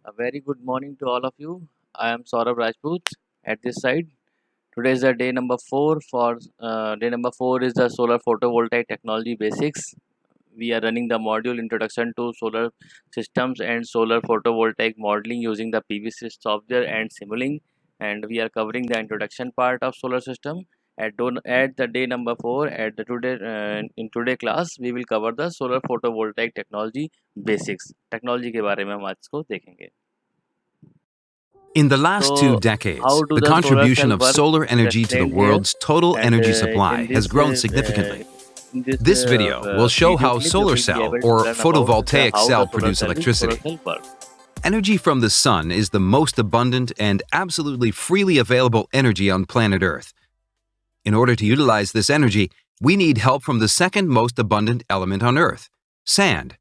A very good morning to all of you. I am Saurabh Rajput at this side. Today is the day number 4 for day number 4 is the solar photovoltaic technology basics. We are running the module introduction to solar systems and solar photovoltaic modeling using the PVC software and Simulink, and we are covering the introduction part of solar system. At the day number 4 at the today in today class we will cover the solar photovoltaic technology basics. Technology के बारे में हम आज को देखेंगे. In the last 2 So, how decades, do the the solar contribution cell of work? solar Is energy to the explained here. world's total And energy supply has grown significantly. This video will show how solar cell or photovoltaic cell produce electricity. Energy from the sun is the most abundant and absolutely freely available energy on planet Earth. In order to utilize this energy, we need help from the second most abundant element on Earth, sand.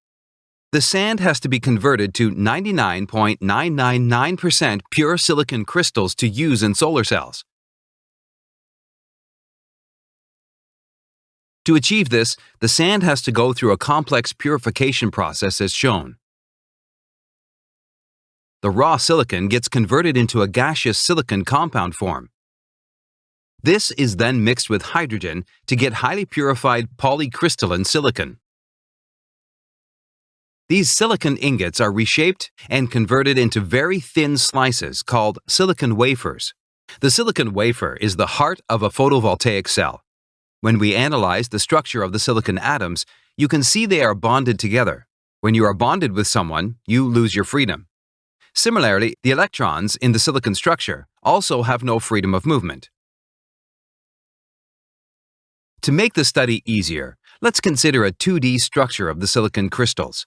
The sand has to be converted to 99.999% pure silicon crystals to use in solar cells. To achieve this, the sand has to go through a complex purification process as shown. The raw silicon gets converted into a gaseous silicon compound form. This is then mixed with hydrogen to get highly purified polycrystalline silicon. These silicon ingots are reshaped and converted into very thin slices called silicon wafers. The silicon wafer is the heart of a photovoltaic cell. When we analyze the structure of the silicon atoms, you can see they are bonded together. When you are bonded with someone, you lose your freedom. Similarly, the electrons in the silicon structure also have no freedom of movement. To make the study easier, let's consider a 2D structure of the silicon crystals.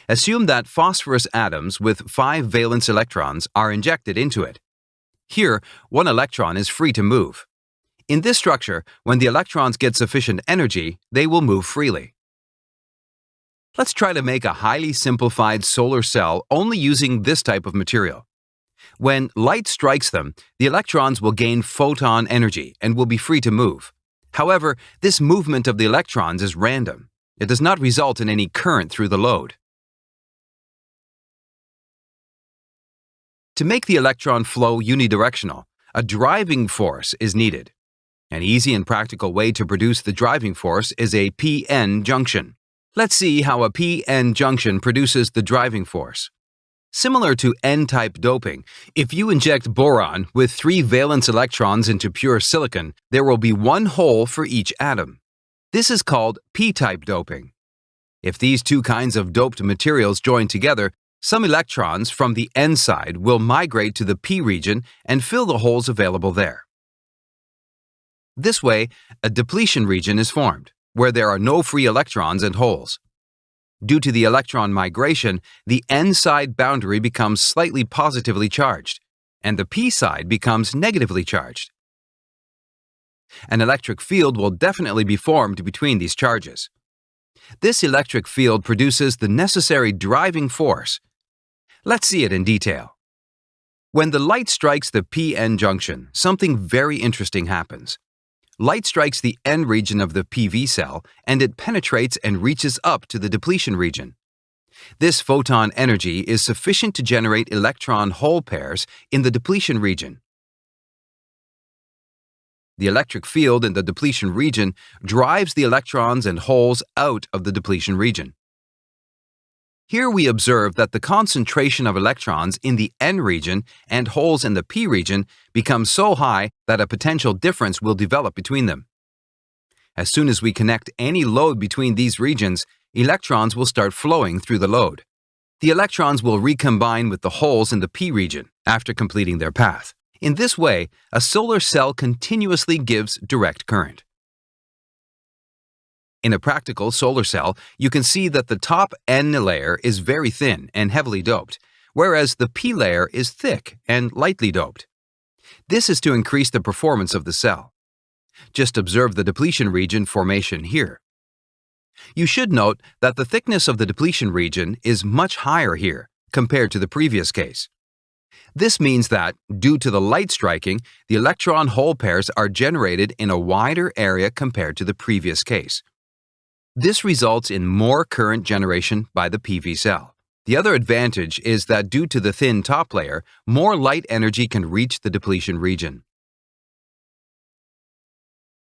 Assume that phosphorus atoms with 5 valence electrons are injected into it. Here, one electron is free to move. In this structure, when the electrons get sufficient energy, they will move freely. Let's try to make a highly simplified solar cell only using this type of material. When light strikes them, the electrons will gain photon energy and will be free to move. However, this movement of the electrons is random. It does not result in any current through the load. To make the electron flow unidirectional, a driving force is needed. An easy and practical way to produce the driving force is a p-n junction. Let's see how a p-n junction produces the driving force. Similar to n-type doping, if you inject boron with 3 valence electrons into pure silicon, there will be 1 hole for each atom. This is called p-type doping. If these two kinds of doped materials join together, some electrons from the n side will migrate to the p region and fill the holes available there. This way, a depletion region is formed, where there are no free electrons and holes. Due to the electron migration, the n side boundary becomes slightly positively charged, and the p side becomes negatively charged. An electric field will definitely be formed between these charges. This electric field produces the necessary driving force. Let's see it in detail. When the light strikes the p-n junction, something very interesting happens. Light strikes the n region of the PV cell and it penetrates and reaches up to the depletion region. This photon energy is sufficient to generate electron-hole pairs in the depletion region. The electric field in the depletion region drives the electrons and holes out of the depletion region. Here we observe that the concentration of electrons in the n region and holes in the p region becomes so high that a potential difference will develop between them. As soon as we connect any load between these regions, electrons will start flowing through the load. The electrons will recombine with the holes in the p region after completing their path. In this way, a solar cell continuously gives direct current. In a practical solar cell, you can see that the top N layer is very thin and heavily doped, whereas the P layer is thick and lightly doped. This is to increase the performance of the cell. Just observe the depletion region formation here. You should note that the thickness of the depletion region is much higher here compared to the previous case. This means that, due to the light striking, the electron-hole pairs are generated in a wider area compared to the previous case. This results in more current generation by the PV cell. The other advantage is that due to the thin top layer, more light energy can reach the depletion region.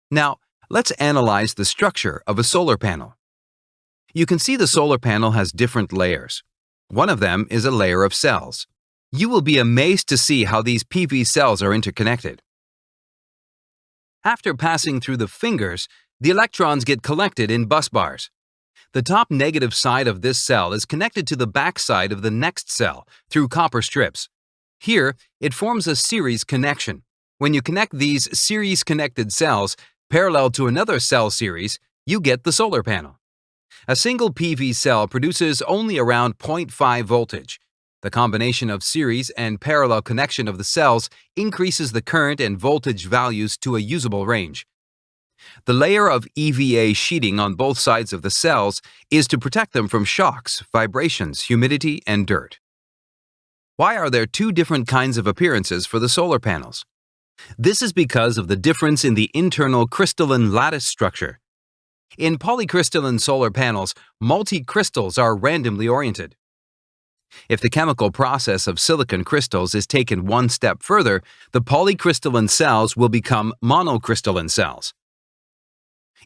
Now, let's analyze the structure of a solar panel. You can see the solar panel has different layers. One of them is a layer of cells. You will be amazed to see how these PV cells are interconnected. After passing through the fingers, the electrons get collected in bus bars. The top negative side of this cell is connected to the back side of the next cell through copper strips. Here, it forms a series connection. When you connect these series-connected cells parallel to another cell series, you get the solar panel. A single PV cell produces only around 0.5 voltage. The combination of series and parallel connection of the cells increases the current and voltage values to a usable range. The layer of EVA sheeting on both sides of the cells is to protect them from shocks, vibrations, humidity, and dirt. Why are there two different kinds of appearances for the solar panels? This is because of the difference in the internal crystalline lattice structure. In polycrystalline solar panels, multi-crystals are randomly oriented. If the chemical process of silicon crystals is taken one step further, the polycrystalline cells will become monocrystalline cells.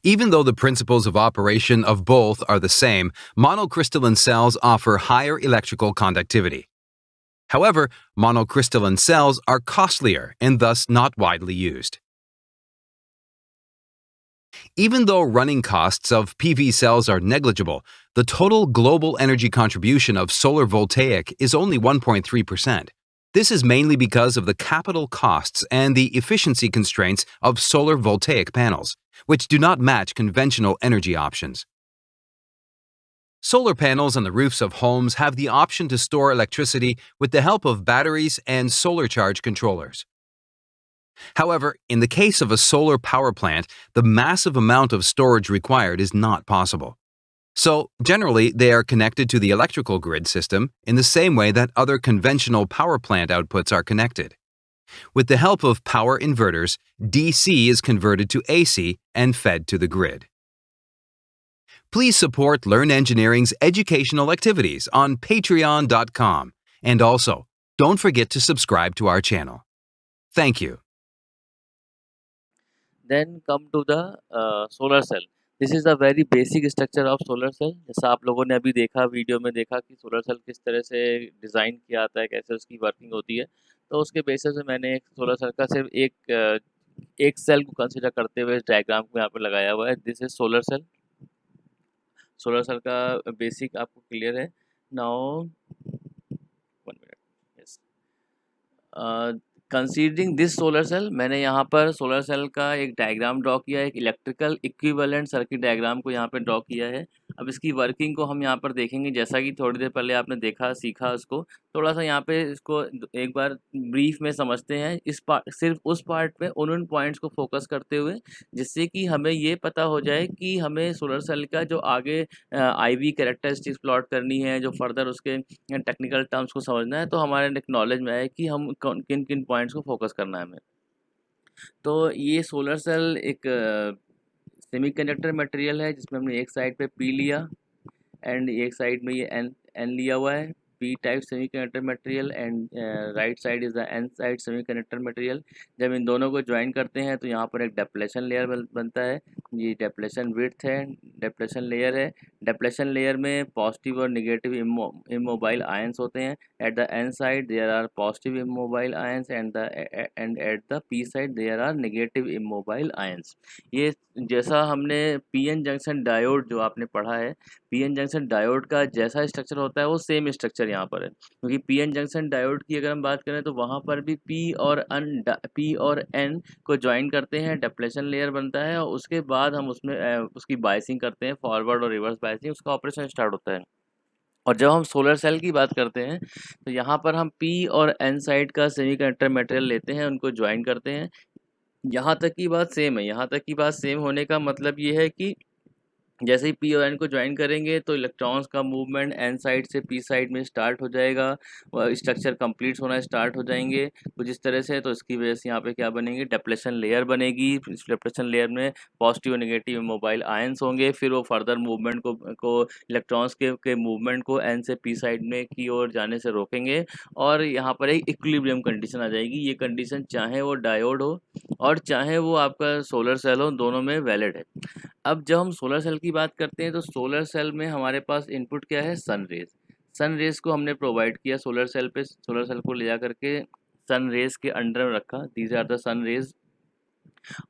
Even though the principles of operation of both are the same, monocrystalline cells offer higher electrical conductivity. However, monocrystalline cells are costlier and thus not widely used. Even though running costs of PV cells are negligible, the total global energy contribution of solar voltaic is only 1.3%. This is mainly because of the capital costs and the efficiency constraints of solar voltaic panels, which do not match conventional energy options. Solar panels on the roofs of homes have the option to store electricity with the help of batteries and solar charge controllers. However, in the case of a solar power plant, the massive amount of storage required is not possible. So, generally, they are connected to the electrical grid system in the same way that other conventional power plant outputs are connected. With the help of power inverters, DC is converted to AC and fed to the grid. Please support Learn Engineering's educational activities on patreon.com, and also, don't forget to subscribe to our channel. Thank you. Then come to the solar cell. This is the very basic structure of solar cell. जैसा आप लोगों ने अभी देखा video में देखा कि solar cell किस तरह से डिज़ाइन किया आता है, कैसे उसकी वर्किंग होती है, तो उसके बेसिस पे मैंने एक सोलर सेल का सिर्फ एक सेल को कंसिडर करते हुए इस डायग्राम को यहाँ पे लगाया हुआ है. This is solar cell. Solar cell का बेसिक आपको क्लियर है. Now 1 minute. Yes. Considering this solar cell, मैंने यहाँ पर सोलर सेल का एक डायग्राम ड्रॉ किया है, एक इलेक्ट्रिकल इक्विवेलेंट सर्किट डायग्राम को यहाँ पे ड्रॉ किया है. अब इसकी वर्किंग को हम यहाँ पर देखेंगे, जैसा कि थोड़ी देर पहले आपने देखा सीखा उसको. थोड़ा सा यहाँ पे इसको एक बार ब्रीफ में समझते हैं. इस पार्ट, सिर्फ उस पार्ट पे उन पॉइंट्स को फोकस करते हुए, जिससे कि हमें ये पता हो जाए कि हमें सोलर सेल का जो आगे IV कैरेक्टरिस्टिक्स प्लॉट करनी है, जो फर्दर उसके टेक्निकल टर्म्स को समझना है, तो हमारे नॉलेज में आए कि हम किन किन पॉइंट्स को फोकस करना है हमें. तो ये सोलर सेल एक सेमीकंडक्टर मटेरियल है, जिसमें हमने एक साइड पे P लिया एंड एक साइड में ये N लिया हुआ है. P type semiconductor material and right side is the N side semiconductor material. जब इन दोनों को ज्वाइन करते हैं तो यहाँ पर एक डेप्लेशन लेयर बनता है. ये डेप्लेशन विड्थ है, डेप्लेशन लेयर है. डेप्लेशन लेयर में पॉजिटिव और नेगेटिव इमोबाइल आयंस होते हैं. At the N side there are positive immobile ions and at the P side there are negative immobile ions. ये जैसा हमने PN जंक्शन डायोड जो आपने पढ़ा है, PN जंक्शन डायोड का जैसा स्ट्रक्चर होता है वो सेम स्ट्रक्चर यहाँ पर है. क्योंकि PN जंक्शन डायोड की अगर हम बात करें तो वहाँ पर भी P और N को ज्वाइन करते हैं, डेप्लेशन लेयर बनता है, और उसके बाद हम उसमें उसकी बायसिंग करते हैं, फॉरवर्ड और रिवर्स बायसिंग, उसका ऑपरेशन स्टार्ट होता है. और जब हम सोलर सेल की बात करते हैं तो यहाँ पर हम P और N साइड का सेमीकंडक्टर मटेरियल लेते हैं, उनको ज्वाइन करते हैं. यहाँ तक की बात सेम है. यहाँ तक की बात सेम होने का मतलब ये है कि जैसे ही पी और एन को ज्वाइन करेंगे तो इलेक्ट्रॉन्स का मूवमेंट एन साइड से पी साइड में स्टार्ट हो जाएगा, स्ट्रक्चर कंप्लीट होना स्टार्ट हो जाएंगे कुछ इस तरह से। तो इसकी वजह से यहाँ पे क्या बनेगी, डेप्लेशन लेयर बनेगी। इस डेप्लेशन लेयर में पॉजिटिव और नेगेटिव मोबाइल आयंस होंगे, फिर वो फर्दर मूवमेंट को इलेक्ट्रॉन्स के मूवमेंट को एन से पी साइड में की ओर जाने से रोकेंगे, और यहाँ पर एक इक्विलिब्रियम कंडीशन आ जाएगी। ये कंडीशन चाहे वो डायोड हो और चाहे वो आपका सोलर सेल हो, दोनों में वैलिड है। अब जब हम सोलर सेल की बात करते हैं तो सोलर सेल में हमारे पास इनपुट क्या है, सन रेज। सन रेज को हमने प्रोवाइड किया सोलर सेल पे, सोलर सेल को ले जा करके सन रेज के अंडर में रखा, these are the sun rays.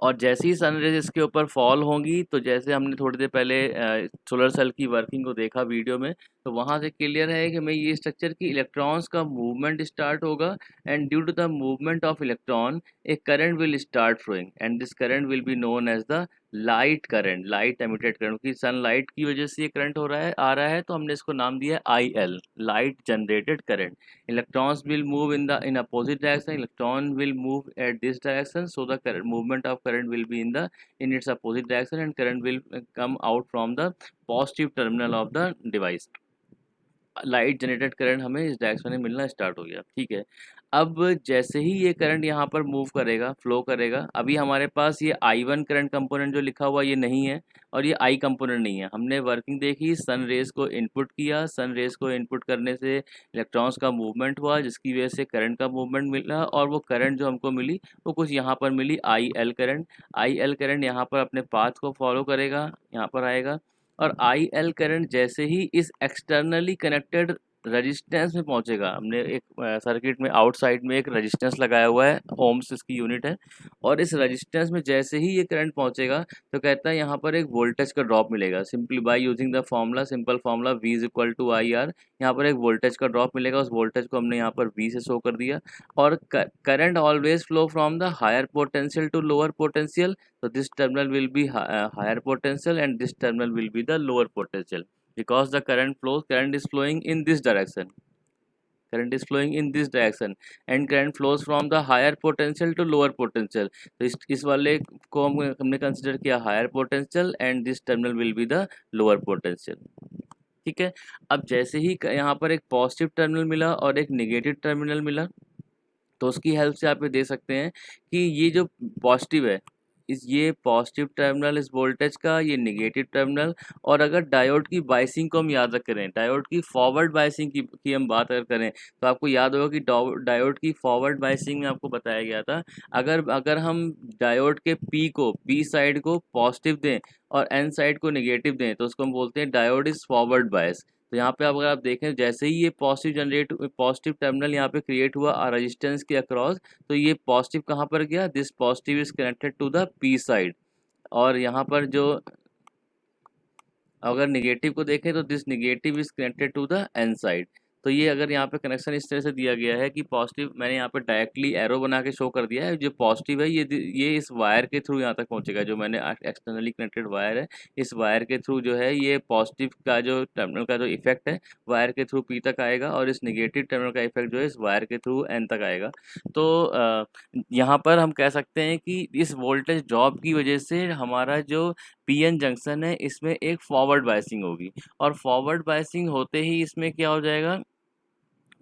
और जैसे ही सन रेज इसके ऊपर फॉल होंगी, तो जैसे हमने थोड़ी देर पहले सोलर सेल की वर्किंग को देखा वीडियो में, तो वहाँ से क्लियर है कि मैं ये स्ट्रक्चर की इलेक्ट्रॉन्स का मूवमेंट स्टार्ट होगा, and due to the movement of electron a current will start flowing, and this current will be known as the light current, light emitted current. क्योंकि सनलाइट की वजह से ये करंट हो रहा है, आ रहा है, तो हमने इसको नाम दिया है I L, light generated current. Electrons will move in opposite direction. Electron will move at this direction, so the current movement of current will be in its opposite direction, and current will come out from the positive terminal of the device. Light generated current हमें इस direction में मिलना start हो गया, ठीक है। अब जैसे ही ये करंट यहाँ पर मूव करेगा, फ्लो करेगा, अभी हमारे पास ये I1 करंट कंपोनेंट जो लिखा हुआ ये नहीं है, और ये I कंपोनेंट नहीं है। हमने वर्किंग देखी, सन रेज को इनपुट किया, सन रेज को इनपुट करने से इलेक्ट्रॉन्स का मूवमेंट हुआ, जिसकी वजह से करंट का मूवमेंट मिला, और वो करंट जो हमको मिली वो कुछ यहाँ पर मिली IL करंट। IL करंट यहाँ पर अपने पाथ को फॉलो करेगा, यहाँ पर आएगा, और आई एल करंट जैसे ही इस एक्सटर्नली कनेक्टेड रेजिस्टेंस में पहुंचेगा, हमने एक सर्किट में आउटसाइड में एक रेजिस्टेंस लगाया हुआ है, ओम्स इसकी यूनिट है, और इस रेजिस्टेंस में जैसे ही ये करंट पहुंचेगा तो कहता है यहाँ पर एक वोल्टेज का ड्रॉप मिलेगा। Simply by using the formula, simple formula V is equal to I R, यहाँ पर एक वोल्टेज का ड्रॉप मिलेगा, उस वोल्टेज को हमने यहाँ पर V से शो कर दिया। और current always flow from the higher potential to lower potential, so this terminal will be higher potential, and this terminal will be the lower potential, because the current is flowing in this direction, current is flowing in this direction, and current flows from the higher potential to lower potential। तो इस वाले को हमने consider किया higher potential, and this terminal will be the lower potential, ठीक है। अब जैसे ही यहाँ पर एक पॉजिटिव टर्मिनल मिला और एक नेगेटिव टर्मिनल मिला, तो उसकी हेल्प से आप ये देख सकते हैं कि ये जो पॉजिटिव है, ये पॉजिटिव टर्मिनल इस वोल्टेज का, ये नेगेटिव टर्मिनल। और अगर डायोड की बाइसिंग को हम याद करें, डायोड की फॉरवर्ड बाइसिंग की हम बात अगर करें, तो आपको याद होगा कि डायोड की फॉरवर्ड बाइसिंग में आपको बताया गया था, अगर हम डायोड के पी साइड को पॉजिटिव दें और एन साइड को नेगेटिव दें, तो उसको हम बोलते हैं डायोड इज फॉरवर्ड बायस। तो यहाँ पे अगर आप देखें, जैसे ही ये पॉजिटिव टर्मिनल यहाँ पे क्रिएट हुआ रेजिस्टेंस के अक्रॉस, तो ये पॉजिटिव कहाँ पर गया, this positive is connected to the P side. और यहाँ पर जो अगर नेगेटिव को देखें, तो this negative is connected to the N side. तो ये अगर यहाँ पे कनेक्शन इस तरह से दिया गया है कि पॉजिटिव, मैंने यहाँ पे डायरेक्टली एरो बना के शो कर दिया है, जो पॉजिटिव है ये इस वायर के थ्रू यहाँ तक पहुँचेगा, जो मैंने एक्सटर्नली कनेक्टेड वायर है, इस वायर के थ्रू जो है ये पॉजिटिव का जो टर्मिनल का जो इफेक्ट है वायर के थ्रू पी तक आएगा, और इस नेगेटिव टर्मिनल का इफेक्ट जो है इस वायर के थ्रू एन तक आएगा। तो यहाँ पर हम कह सकते हैं कि इस वोल्टेज ड्रॉप की वजह से हमारा जो पीएन जंक्शन है इसमें एक फॉरवर्ड बायसिंग होगी, और फॉरवर्ड बायसिंग होते ही इसमें क्या हो जाएगा,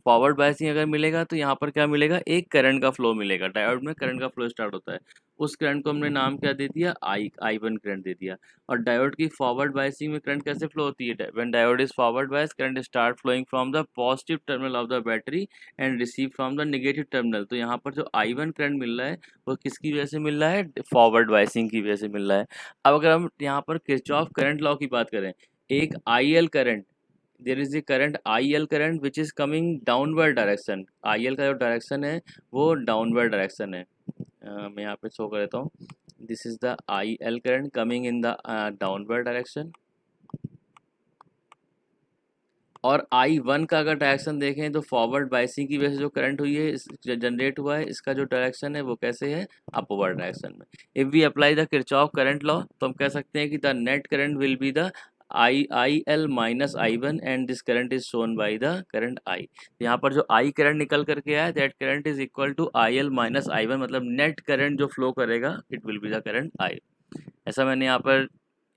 फॉरवर्ड बायसिंग अगर मिलेगा तो यहाँ पर क्या मिलेगा, एक करंट का फ्लो मिलेगा। डायोड में करंट का फ्लो स्टार्ट होता है, उस करंट को हमने नाम क्या दे दिया, I1 करंट दे दिया। और डायोड की फॉरवर्ड बायसिंग में करंट कैसे फ्लो होती है, when diode is forward bias, current start flowing from the positive terminal of the battery and receive from the negative terminal. तो यहाँ पर जो I1 करंट मिल रहा है वो किसकी वजह से मिल रहा है, फॉरवर्ड बायसिंग की वजह से मिल रहा है। अब अगर हम यहाँ पर किरचॉफ करंट लॉ की बात करें, एक IL current, there is a current IL current which is coming downward direction, IL का जो डायरेक्शन है वो डाउनवर्ड डायरेक्शन है। मैं यहाँ पे शो कर देता हूँ, this is the IL current coming in the downward direction. और I1 का अगर डायरेक्शन देखें तो फॉरवर्ड बाइसिंग की वजह से जो करंट हुई है, जनरेट हुआ है, इसका जो डायरेक्शन है वो कैसे है, अपवर्ड डायरेक्शन में। If we apply the Kirchhoff current law, तो हम कह सकते हैं कि the net current will be the IL minus I1, and this current is shown by the current I। यहाँ पर जो I करंट निकल करके आया, that current is equal to IL minus I1, मतलब नेट करंट जो फ्लो करेगा it will be the current I। ऐसा मैंने यहाँ पर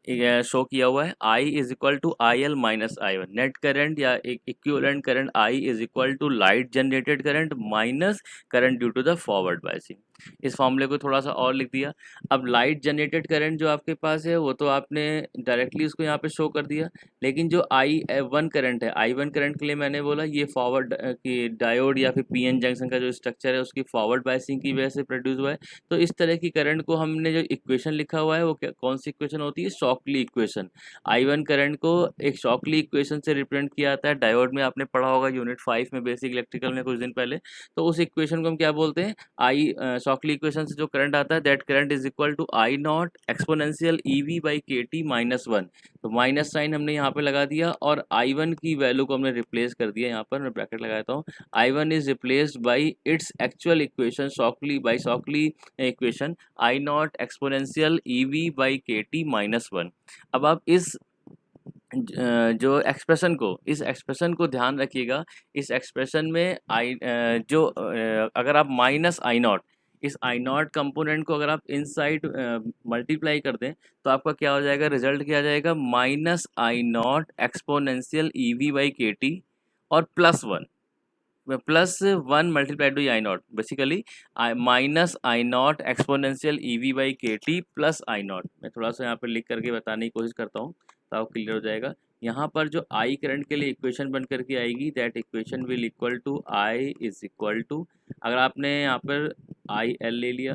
शो किया हुआ है I is equal to I L minus I one. Net current या equivalent current I is equal to light generated current minus current due to the forward biasing. इस फॉर्मूले को थोड़ा सा और लिख दिया। अब लाइट जनरेटेड करंट जो आपके पास है वो तो आपने डायरेक्टली उसको यहाँ पे शो कर दिया, लेकिन जो I1 करंट है, I1 करंट के लिए मैंने बोला ये फॉरवर्ड की डायोड या फिर पीएन जंक्शन का जो स्ट्रक्चर है उसकी फॉरवर्ड बायसिंग की वजह से प्रोड्यूस हुआ है। तो इस तरह की करंट को हमने जो इक्वेशन लिखा हुआ है वो कौन सी इक्वेशन होती है? Shockingly equation. I1 करंट को एक शॉकली इक्वेशन से रिप्रेजेंट किया जाता है। डायोड में आपने पढ़ा होगा यूनिट 5 में, बेसिक इलेक्ट्रिकल में कुछ दिन पहले। तो उस इक्वेशन को हम क्या बोलते हैं? शॉकली इक्वेशन से जो करंट आता है that current is equal to I not exponential EV by KT minus one. तो माइनस साइन हमने यहाँ पे लगा दिया और I1 की वैल्यू को हमने रिप्लेस कर दिया। यहाँ पर मैं ब्रैकेट लगाता हूँ। I1 is replaced by its actual equation Shockley by Shockley equation I not exponential EV by KT minus one. अब आप इस जो इस एक्सप्रेशन को ध्यान रखिएगा। इस एक्सप्रेशन में अगर आप माइनस आई नॉट, इस आई नॉट कंपोनेंट को अगर आप इनसाइड मल्टीप्लाई कर दें तो आपका क्या हो जाएगा? रिजल्ट क्या आ जाएगा? Minus I not exponential EV by KT और plus one multiplied by I not, basically minus I not exponential EV by KT plus I not. मैं थोड़ा सा यहाँ पर लिख करके बताने की कोशिश करता हूँ तो क्लियर हो जाएगा। यहाँ पर जो I करंट के लिए इक्वेशन बन करके आएगी that equation will equal to I is equal to, अगर आपने यहाँ पर IL ले लिया,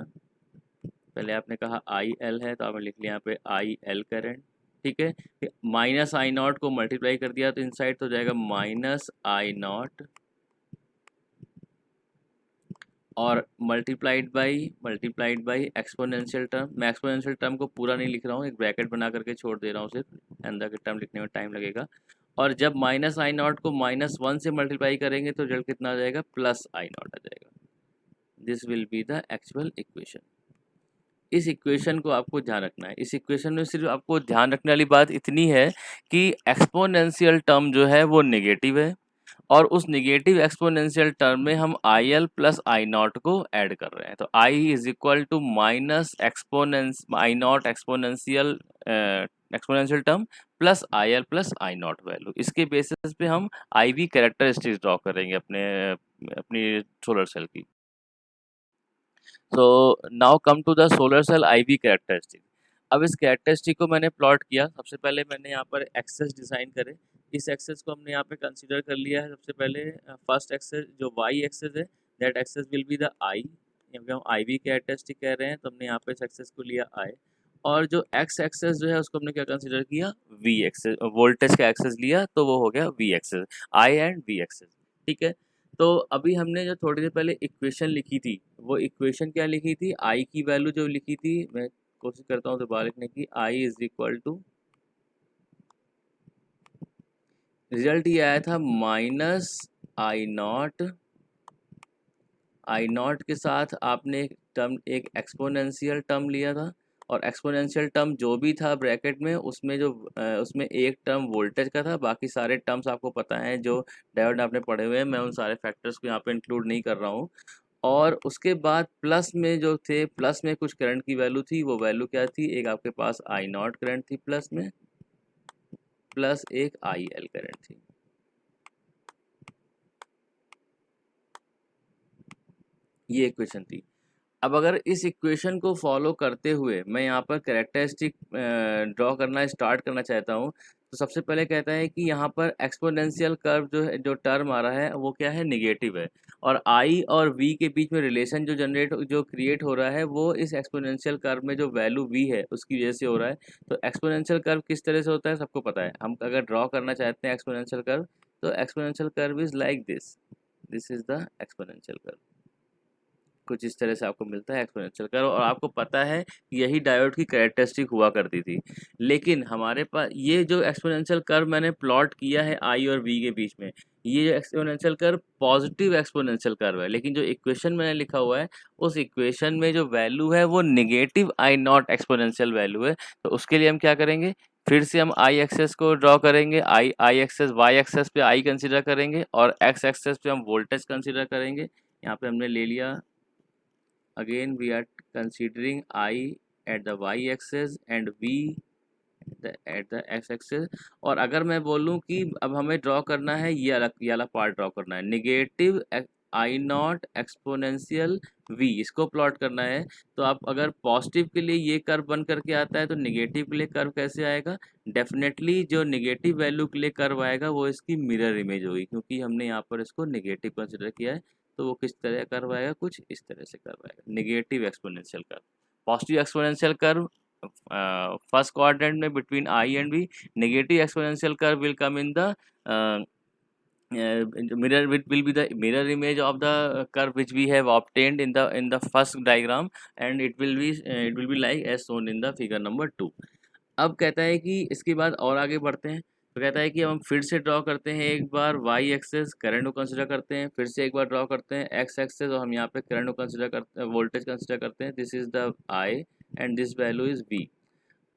पहले आपने कहा IL है तो आपने लिख लिया यहाँ पे IL करंट, ठीक है। माइनस आई नॉट को मल्टीप्लाई कर दिया तो इनसाइड तो हो जाएगा माइनस आई नॉट और मल्टीप्लाइड बाई एक्सपोनेंशियल टर्म। मैं एक्सपोनेंशियल टर्म को पूरा नहीं लिख रहा हूँ, एक ब्रैकेट बना करके छोड़ दे रहा हूँ, सिर्फ अंदर के टर्म लिखने में टाइम लगेगा। और जब माइनस आई नॉट को माइनस वन से मल्टीप्लाई करेंगे तो रिजल्ट कितना आ जाएगा? प्लस आई नॉट आ जाएगा। This will be the actual equation. इस इक्वेशन को आपको ध्यान रखना है। इस इक्वेशन में सिर्फ आपको ध्यान रखने वाली बात इतनी है कि एक्सपोनेंशियल टर्म जो है वो नेगेटिव है और उस नेगेटिव एक्सपोनेंशियल टर्म में हम IL प्लस आई नॉट को ऐड कर रहे हैं। तो I is equal to minus I not exponential term plus IL plus I not value. इसके बेसिस पे हम IV कैरेक्टरिस्टिक्स ड्रॉ करेंगे अपनी सोलर सेल की। So now come to the solar cell IV characteristic. अब इस कैरेक्टरिस्टिक को मैंने प्लॉट किया। सबसे पहले मैंने यहाँ पर एक्सेस डिज़ाइन करे। इस एक्सेस को हमने यहाँ पे कंसीडर कर लिया है। सबसे पहले फर्स्ट एक्सेस जो Y एक्सेस है that axis will be the I, क्योंकि हम IV कैरेक्टरिस्टिक कह रहे हैं तो हमने यहाँ पे इस एक्सेस को लिया I। और जो X एक्सेस जो है उसको हमने क्या कंसिडर किया? V एक्सेस, वोल्टेज का एक्सेस लिया तो वो हो गया V axis, I and V axis, ठीक है। तो अभी हमने जो थोड़ी देर पहले इक्वेशन लिखी थी वो इक्वेशन क्या लिखी थी? I की वैल्यू जो लिखी थी, मैं कोशिश करता हूँ दोबारा लिखने की। I is equal to, result ये आया था माइनस आई नॉट के साथ आपने एक एक्सपोनेंशियल टर्म लिया था और एक्सपोनेंशियल टर्म जो भी था ब्रैकेट में उसमें एक टर्म वोल्टेज का था। बाकी सारे टर्म्स आपको पता है जो डायोड आपने पढ़े हुए हैं, मैं उन सारे फैक्टर्स को यहाँ पे इंक्लूड नहीं कर रहा हूँ। और उसके बाद प्लस में जो थे, प्लस में कुछ करंट की वैल्यू थी। वो वैल्यू क्या थी? एक आपके पास आई नॉट करंट थी प्लस में, प्लस एक IL करंट थी। ये इक्वेशन थी। अब अगर इस इक्वेशन को फॉलो करते हुए मैं यहाँ पर कैरेक्टरिस्टिक ड्रॉ करना स्टार्ट करना चाहता हूँ तो सबसे पहले कहता है कि यहाँ पर एक्सपोनेंशियल कर्व जो है, जो टर्म आ रहा है वो क्या है? निगेटिव है। और I और V के बीच में रिलेशन जो क्रिएट हो रहा है वो इस एक्सपोनेंशियल कर्व में जो वैल्यू V है उसकी वजह से हो रहा है। तो एक्सपोनेंशियल कर्व किस तरह से होता है सबको पता है। हम अगर ड्रॉ करना चाहते हैं एक्सपोनेंशियल कर्व तो exponential curve is like this is the exponential curve. कुछ इस तरह से आपको मिलता है एक्सपोनेंशियल कर्व। और आपको पता है कि यही डायोड की कैरेक्टरिस्टिक हुआ करती थी। लेकिन हमारे पास ये जो एक्सपोनेंशियल कर्व मैंने प्लॉट किया है I और V के बीच में, ये जो exponential curve positive exponential curve है। लेकिन जो इक्वेशन मैंने लिखा हुआ है उस इक्वेशन में जो वैल्यू है वो negative I not exponential value है। तो उसके लिए हम क्या करेंगे? फिर से हम I एक्सेस को ड्रॉ करेंगे। I एक्सेस, Y एक्सेस पे I कंसिडर करेंगे और X एक्सेस पे हम वोल्टेज कंसिडर करेंगे। यहाँ पे हमने ले लिया, again we are considering I at the Y axis and V at the x axis. और अगर मैं बोलूँ कि अब हमें ड्रॉ करना है ये वाला पार्ट ड्रॉ करना है, negative I not exponential V, इसको प्लॉट करना है। तो आप अगर पॉजिटिव के लिए ये कर्व बन करके आता है तो नेगेटिव के लिए कर्व कैसे आएगा? डेफिनेटली जो नेगेटिव वैल्यू के लिए कर्व आएगा वो इसकी मिरर इमेज होगी, क्योंकि हमने यहाँ पर इसको नेगेटिव कंसिडर किया है। तो वो किस तरह कर्व आएगा? कुछ इस तरह से कर्व आएगा, negative exponential curve. Positive exponential curve first quadrant में between I and B, negative exponential curve will come in the mirror will be the mirror image of the curve which we have obtained in the first diagram, and it will be like as shown in the figure number 2। अब कहता है कि इसके बाद और आगे बढ़ते हैं, तो कहता है कि हम फिर से ड्रॉ करते हैं एक बार वाई एक्सेस, करंट को कंसिडर करते हैं, फिर से एक बार ड्रॉ करते हैं एक्स एक्सेस, और हम यहाँ पे करंट को कंसिडर करते हैं, वोल्टेज कंसिडर करते हैं। This is the I and this value is V.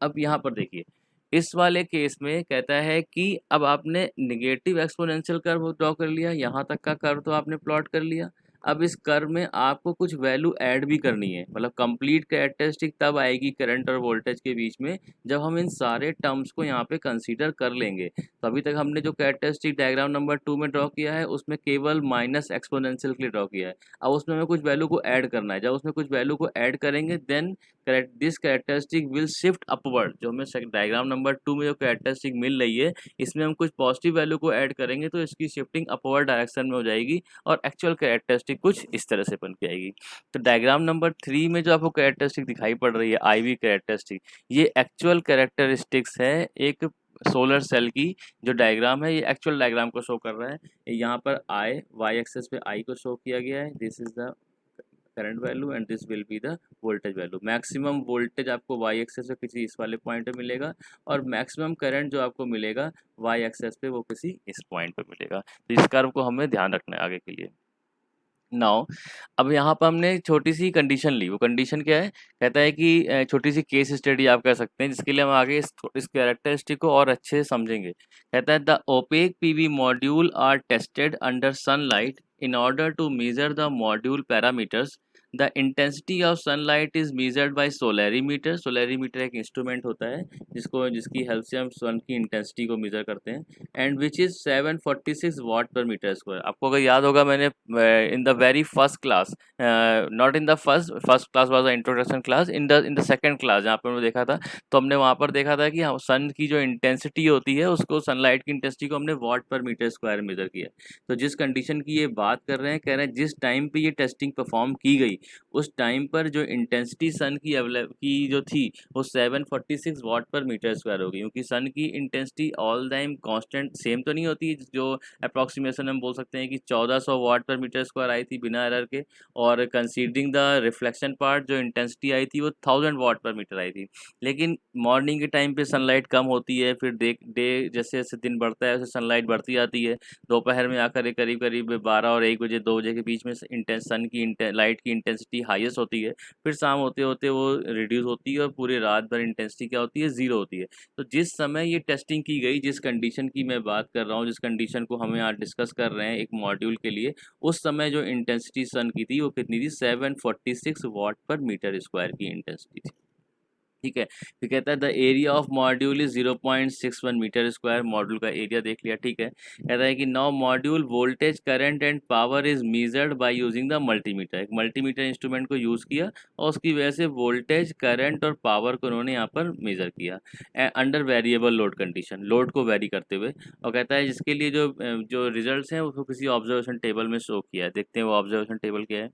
अब यहाँ पर देखिए, इस वाले केस में कहता है कि अब आपने नेगेटिव एक्सपोनेंशियल कर्व ड्रॉ कर लिया, यहाँ तक का कर्व तो आपने प्लॉट कर लिया। अब इस कर्व में आपको कुछ वैल्यू ऐड भी करनी है, मतलब कंप्लीट कैरेक्टरिस्टिक तब आएगी करंट और वोल्टेज के बीच में जब हम इन सारे टर्म्स को यहाँ पे कंसीडर कर लेंगे। तो अभी तक हमने जो कैरेक्टरिस्टिक डायग्राम नंबर 2 में ड्रॉ किया है उसमें केवल माइनस एक्सपोनेंशियल के लिए ड्रॉ किया है। अब उसमें हमें कुछ वैल्यू को ऐड करना है, जब उसमें कुछ वैल्यू को ऐड करेंगे then this characteristic will shift upward. जो हमें डायग्राम नंबर 2 में जो कैरेक्टरिस्टिक मिल रही है इसमें हम कुछ पॉजिटिव वैल्यू को ऐड करेंगे तो इसकी शिफ्टिंग अपवर्ड डायरेक्शन में हो जाएगी और एक्चुअल कैरेक्टरिस्टिक कुछ इस तरह से बन के आएगी। तो डायग्राम नंबर 3 में जो आपको कैरेक्टरिस्टिक दिखाई पड़ रही है आई वी कैरेक्टरिस्टिक, ये एक्चुअल कैरेक्टरिस्टिक्स है एक सोलर सेल की। जो डायग्राम है ये एक्चुअल डायग्राम को शो कर रहा है। यहाँ पर आई वाई एक्सेस पे आई को शो किया गया है, this is the current value and this will be the voltage value. Maximum voltage आपको वाई एक्सेस पे किसी इस वाले पॉइंट पे मिलेगा और मैक्सिमम करंट जो आपको मिलेगा वाई एक्सेस पे वो किसी इस पॉइंट पे मिलेगा। तो इस कर्व को हमें ध्यान रखना है आगे के लिए। नाउ अब यहाँ पर हमने छोटी सी कंडीशन ली, वो कंडीशन क्या है? कहता है कि छोटी सी केस स्टडी आप कह सकते हैं जिसके लिए हम आगे इस कैरेक्टरिस्टिक को और अच्छे से समझेंगे। कहता है the opaque PV module are tested under sunlight in order to measure the module parameters. The intensity of sunlight is measured by solarimeter। solarimeter एक इंस्ट्रूमेंट होता है जिसकी हेल्प से हम सन की इंटेंसिटी को मेजर करते हैं। एंड विच इज़ 746 वाट पर मीटर स्क्वायर। आपको अगर याद होगा मैंने in the very first class, not in the first class was the introduction class, in the second class जहाँ पर हमने देखा था, तो हमने वहाँ पर देखा था कि सन की जो इंटेंसिटी होती है उसको सनलाइट की इंटेंसिटी को हमने वाट पर मीटर स्क्वायर मेजर किया। तो जिस कंडीशन की ये बात कर रहे हैं, कह रहे हैं जिस टाइम पे ये टेस्टिंग परफॉर्म की गई उस टाइम पर जो इंटेंसिटी सन की जो थी वो 746 वाट पर मीटर स्क्वायर होगी। क्योंकि सन की intensity all time constant same तो नहीं होती, जो अप्रॉक्सीमेशन हम बोल सकते हैं कि 1400 वाट पर मीटर स्क्वायर आई थी बिना एरर के, और कंसीडरिंग द रिफ्लेक्शन पार्ट जो इंटेंसिटी आई थी वो 1000 वाट पर मीटर आई थी। लेकिन मॉर्निंग के टाइम पे सनलाइट कम होती है, फिर डे जैसे जैसे दिन बढ़ता है वैसे सनलाइट बढ़ती जाती है। दोपहर में आकर करीब करीब 12 और 1 बजे 2 बजे के बीच में सन की लाइट की इंटेंसिटी हाईएस्ट होती है। फिर शाम होते होते वो रिड्यूस होती है और पूरे रात भर इंटेंसिटी क्या होती है? ज़ीरो होती है। तो जिस समय ये टेस्टिंग की गई, जिस कंडीशन की मैं बात कर रहा हूँ, जिस कंडीशन को हमें आज डिस्कस कर रहे हैं एक मॉड्यूल के लिए, उस समय जो इंटेंसिटी सन की थी वो कितनी थी? 746 वाट पर मीटर स्क्वायर की इंटेंसिटी थी। ठीक है। फिर कहता है the area of module is 0.61 metre square. Module का एरिया देख लिया। ठीक है। कहता है कि now module voltage current and power is measured by using the multimeter. एक मल्टीमीटर इंस्ट्रूमेंट को यूज़ किया और उसकी वजह से वोल्टेज करंट और पावर को उन्होंने यहाँ पर मेजर किया under variable load condition, load को वेरी करते हुए। और कहता है जिसके लिए जो रिजल्ट हैं उसको किसी ऑब्जर्वेशन टेबल में शो किया है। देखते हैं वो ऑब्जर्वेशन टेबल क्या है।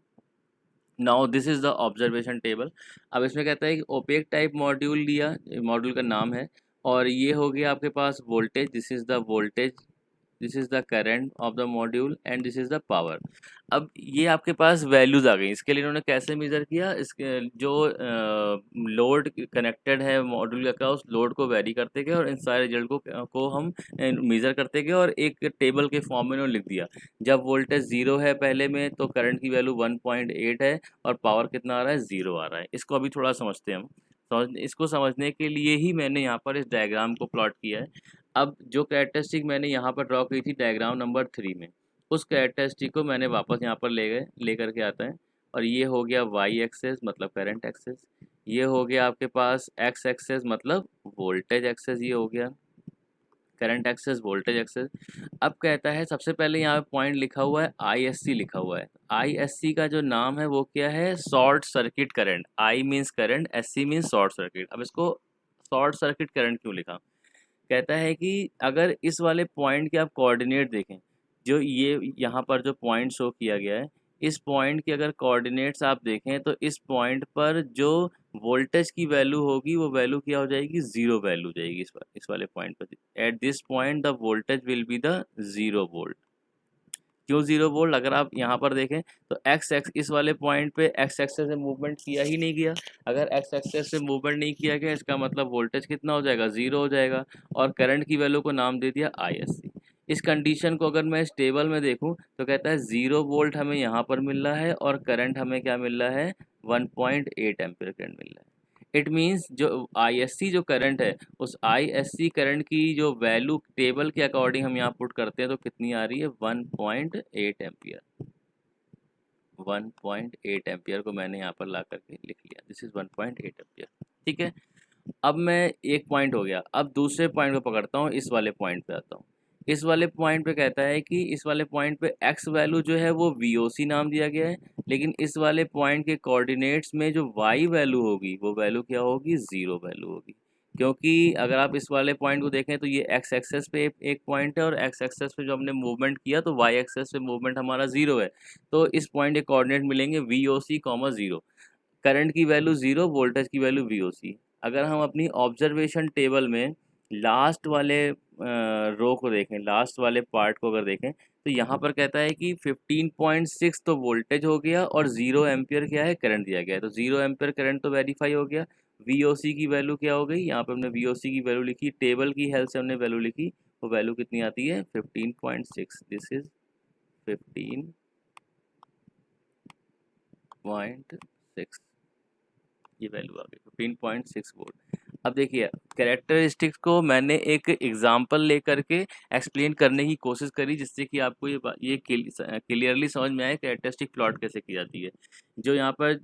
Now this is the observation table. अब इसमें कहता है कि ओपेक टाइप मॉड्यूल लिया, मॉड्यूल का नाम है, और ये हो गया आपके पास voltage, this is the voltage, this is the current of the module and this is the power. अब ये आपके पास वैल्यूज़ आ गई। इसके लिए इन्होंने कैसे मेज़र किया? इसके जो लोड कनेक्टेड है मॉड्यूल का उस लोड को वेरी करते गए और इन सारे रिजल्ट को हम मेज़र करते गए और एक टेबल के फॉर्म में इन्होंने लिख दिया। जब वोल्टेज 0 है पहले में तो करंट की वैल्यू 1.8 है और पावर कितना आ रहा है? 0 आ रहा है। इसको अभी थोड़ा समझते हैं हम। इसको समझने के लिए ही मैंने यहाँ पर इस डायग्राम को प्लॉट किया है। अब जो कैरेक्टरिस्टिक मैंने यहाँ पर ड्रॉ की थी डायग्राम नंबर 3 में, उस कैरेक्टरिस्टिक को मैंने वापस यहाँ पर ले करके आता है, और ये हो गया वाई एक्सेस मतलब करंट एक्सेस, ये हो गया आपके पास एक्स एक्सेस मतलब वोल्टेज एक्सेस, ये हो गया करंट एक्सेस, वोल्टेज एक्सेस। अब कहता है सबसे पहले यहाँ पे पॉइंट लिखा हुआ है आईएससी लिखा हुआ है। आईएससी का जो नाम है वो क्या है, short circuit current. I means current, SC means short circuit. अब इसको शॉर्ट सर्किट करंट क्यों लिखा, कहता है कि अगर इस वाले पॉइंट के आप कोऑर्डिनेट देखें, जो ये यहाँ पर जो पॉइंट शो किया गया है, इस पॉइंट के अगर कोऑर्डिनेट्स आप देखें तो इस पॉइंट पर जो वोल्टेज की वैल्यू होगी वो वैल्यू क्या हो जाएगी, ज़ीरो वैल्यू जाएगी इस वाले पॉइंट पर। At this point the voltage will be the zero volt. क्यों ज़ीरो वोल्ट, अगर आप यहाँ पर देखें तो एक्स एक्स इस वाले पॉइंट पे एक्स एक्सेस से मूवमेंट किया ही नहीं गया। अगर एक्स एक्सेस से मूवमेंट नहीं किया गया इसका मतलब वोल्टेज कितना हो जाएगा, ज़ीरो हो जाएगा। और करंट की वैल्यू को नाम दे दिया आईएससी। इस कंडीशन को अगर मैं इस टेबल में देखूं तो कहता है ज़ीरो वोल्ट हमें यहाँ पर मिल रहा है और करंट हमें क्या मिल रहा है, 1.8 एम्पीयर करंट मिल रहा है। इट मीन्स जो आईएससी जो करंट है, उस आईएससी करंट की जो वैल्यू टेबल के अकॉर्डिंग हम यहाँ पुट करते हैं तो कितनी आ रही है, 1.8 एम्पियर। 1.8 एम्पियर को मैंने यहाँ पर ला करके लिख लिया, दिस इज 1.8 एम्पियर। ठीक है, अब मैं एक पॉइंट हो गया, अब दूसरे पॉइंट को पकड़ता हूँ, इस वाले पॉइंट पे आता हूँ। इस वाले पॉइंट पे कहता है कि इस वाले पॉइंट पे एक्स वैल्यू जो है वो वीओसी नाम दिया गया है, लेकिन इस वाले पॉइंट के कोऑर्डिनेट्स में जो वाई वैल्यू होगी वो वैल्यू क्या होगी, ज़ीरो वैल्यू होगी। क्योंकि अगर आप इस वाले पॉइंट को देखें तो ये एक्स एक्सेस पे एक पॉइंट है और एक्स एक्सेस पे जो हमने मूवमेंट किया तो वाई एक्सेस पे मूवमेंट हमारा ज़ीरो है। तो इस पॉइंट के कोऑर्डिनेट मिलेंगे we O C comma zero, current की वैल्यू ज़ीरो, वोल्टेज की वैल्यू वी ओ सी। अगर हम अपनी ऑब्जर्वेशन टेबल में लास्ट वाले रो को देखें, लास्ट वाले पार्ट को अगर देखें तो यहाँ पर कहता है कि 15.6 तो वोल्टेज हो गया और 0 एम्पियर क्या है, करंट दिया गया है। तो 0 एम्पियर करंट तो वेरीफाई हो गया। वीओसी की वैल्यू क्या हो गई, यहाँ पे हमने वीओसी की वैल्यू लिखी, टेबल की हेल्प से हमने वैल्यू लिखी, वो वैल्यू कितनी आती है, 15.6। दिस इज 15.6, ये वैल्यू आ गई 15.6 वोल्ट। अब देखिए कैरेक्टरिस्टिक्स को मैंने एक एग्जांपल लेकर के एक्सप्लेन करने की कोशिश करी, जिससे कि आपको ये क्लियरली समझ में आए कैरेक्टरिस्टिक प्लॉट कैसे की जाती है। जो यहाँ पर